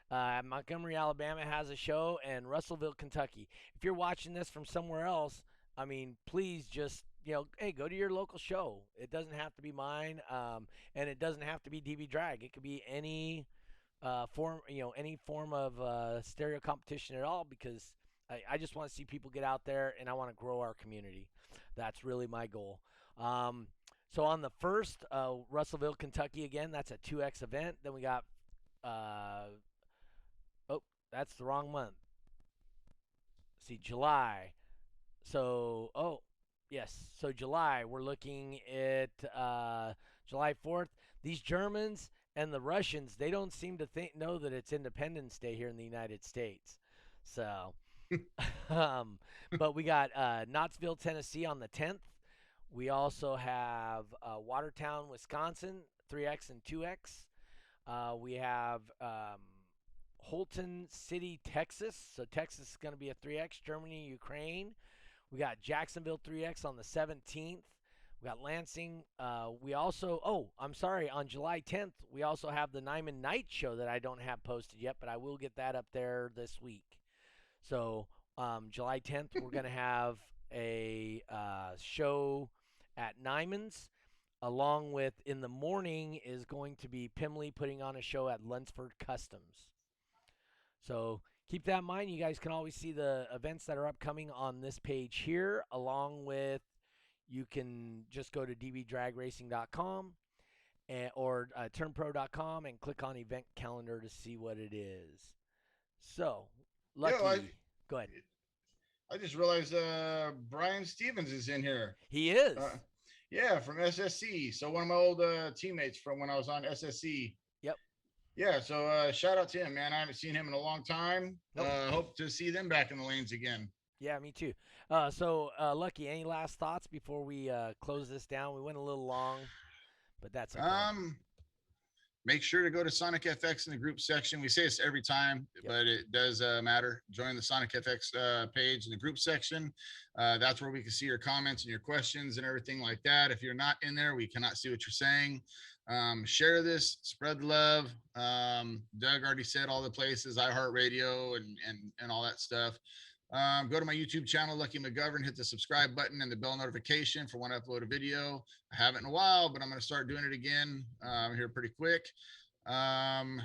Montgomery, Alabama has a show, and Russellville, Kentucky. If you're watching this from somewhere else, I mean, please just, hey, go to your local show. It doesn't have to be mine, and it doesn't have to be DB Drag. It could be any any form of stereo competition at all, because I just want to see people get out there, and I want to grow our community. That's really my goal. So on the 1st, Russellville, Kentucky again. That's a 2X event. Then we got that's the wrong month. See, July. So, yes. So July, we're looking at July 4th. These Germans and the Russians, they don't seem to know that it's Independence Day here in the United States. So, but we got Knoxville, Tennessee on the 10th. We also have Watertown, Wisconsin, 3X and 2X. We have Holton City, Texas. So Texas is going to be a 3X. Germany, Ukraine. We got Jacksonville 3X on the 17th. We got Lansing. We also, on July 10th, we also have the Nyman Night Show that I don't have posted yet, but I will get that up there this week. So July 10th, we're going to have a show at Nyman's, along with in the morning is going to be Pimley putting on a show at Lunsford Customs. So keep that in mind. You guys can always see the events that are upcoming on this page here, along with you can just go to dbdragracing.com or turnpro.com and click on event calendar to see what it is. So, Lucky, go ahead. I just realized Brian Stevens is in here. He is. Yeah, from SSC. So one of my old teammates from when I was on SSC. Yep. Yeah, so shout out to him, man. I haven't seen him in a long time. Nope. Hope to see them back in the lanes again. Yeah, me too. So, Lucky, any last thoughts before we close this down? We went a little long, but that's okay. Make sure to go to Sonic FX in the group section. We say this every time, but it does matter. Join the Sonic FX page in the group section. That's where we can see your comments and your questions and everything like that. If you're not in there, we cannot see what you're saying. Share this, spread the love. Doug already said all the places, iHeartRadio and all that stuff. Go to my YouTube channel, Lucky McGovern, hit the subscribe button and the bell notification for when I upload a video. I haven't in a while, but I'm going to start doing it again here pretty quick. And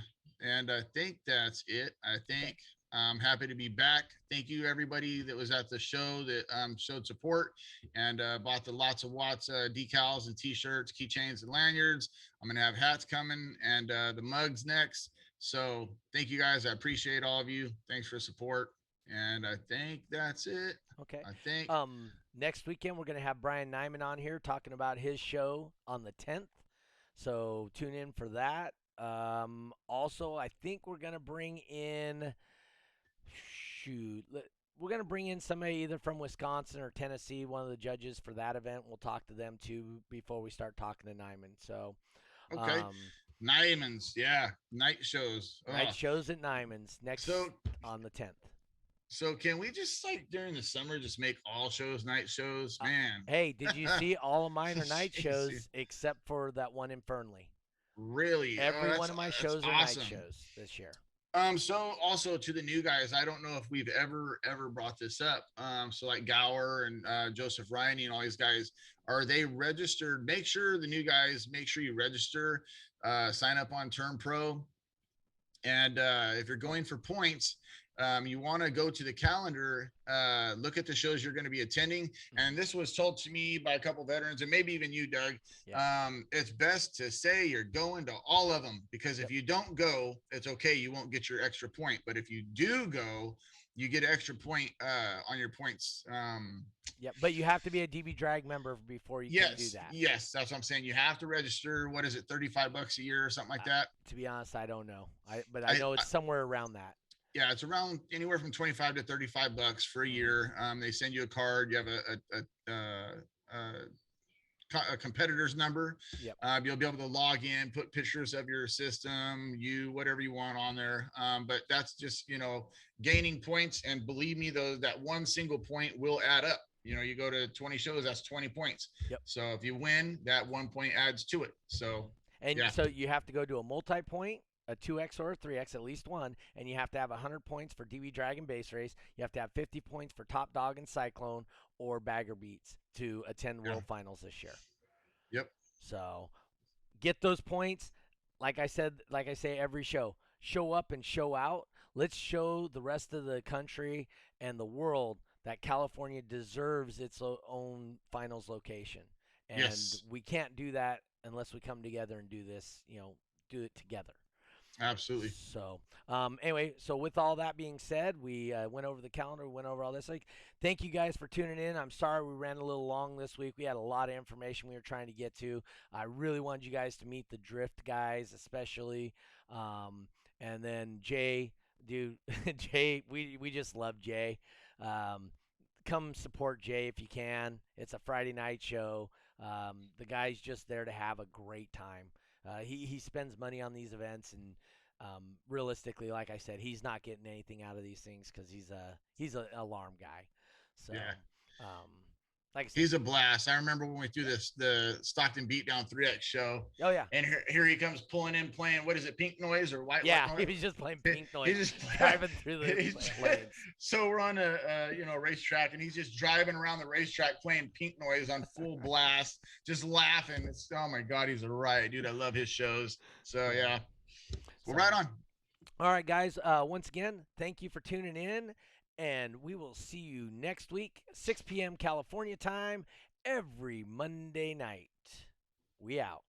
I think that's it. I think I'm happy to be back. Thank you, everybody that was at the show that showed support and bought the Lots of Watts decals and T-shirts, keychains, and lanyards. I'm going to have hats coming and the mugs next. So thank you, guys. I appreciate all of you. Thanks for support. And I think that's it. Okay. I think next weekend we're going to have Brian Nyman on here talking about his show on the 10th. So tune in for that. Also, I think we're going to bring in we're going to bring in somebody either from Wisconsin or Tennessee, one of the judges for that event. We'll talk to them too before we start talking to Nyman. So okay. Nyman's, yeah, night shows. Night shows at Nyman's next on the 10th. So can we just during the summer just make all shows night shows, man? Hey, did you see all of mine are night shows except for that one in Fernley? Really? Every one of my shows are awesome. Night shows this year. So also to the new guys, I don't know if we've ever brought this up. So like Gower and Joseph Ryan and all these guys, are they registered? Make sure the new guys, make sure you register, sign up on Turn Pro. And if you're going for points, you want to go to the calendar, look at the shows you're going to be attending. And this was told to me by a couple veterans, and maybe even you, Doug. It's best to say you're going to all of them, because if you don't go, it's okay. You won't get your extra point. But if you do go, you get an extra point on your points. Yeah, but you have to be a DB Drag member before you can do that. Yes, that's what I'm saying. You have to register. What is it, $35 a year or something like that? To be honest, I don't know. But I know it's somewhere around that. Yeah, it's around anywhere from $25 to $35 for a year. They send you a card. You have a competitor's number. You'll be able to log in, put pictures of your system, whatever you want on there. But that's just, gaining points. And believe me, though, that one single point will add up. You go to 20 shows, that's 20 points. So if you win, that 1 point adds to it. So so you have to go to a multi-point, a 2X or a 3X, at least one, and you have to have 100 points for DB Dragon Base Race. You have to have 50 points for Top Dog and Cyclone or Bagger Beats to attend World Finals this year. Yep. So get those points. Like I say every show, show up and show out. Let's show the rest of the country and the world that California deserves its own finals location. And we can't do that unless we come together and do this, do it together. Absolutely. So anyway, so with all that being said, we went over the calendar, we went over all this. Thank you guys for tuning in. I'm sorry we ran a little long this week. We had a lot of information we were trying to get to. I really wanted you guys to meet the Drift guys, especially. And then Jay, dude, Jay, we just love Jay. Come support Jay if you can. It's a Friday night show. The guy's just there to have a great time. He spends money on these events, and realistically, like I said, he's not getting anything out of these things because he's an alarm guy. So, like I said, he's a blast. I remember when we threw the Stockton Beatdown 3X show. Oh yeah. And here he comes pulling in, playing, what is it, Pink Noise or White? Yeah, he was just playing Pink Noise. He's just driving through the lanes. So we're on a racetrack, and he's just driving around the racetrack playing Pink Noise on full blast, just laughing. Oh my God, he's a riot, dude. I love his shows. So yeah, well, right on. All right, guys. Once again, thank you for tuning in. And we will see you next week, 6 p.m. California time, every Monday night. We out.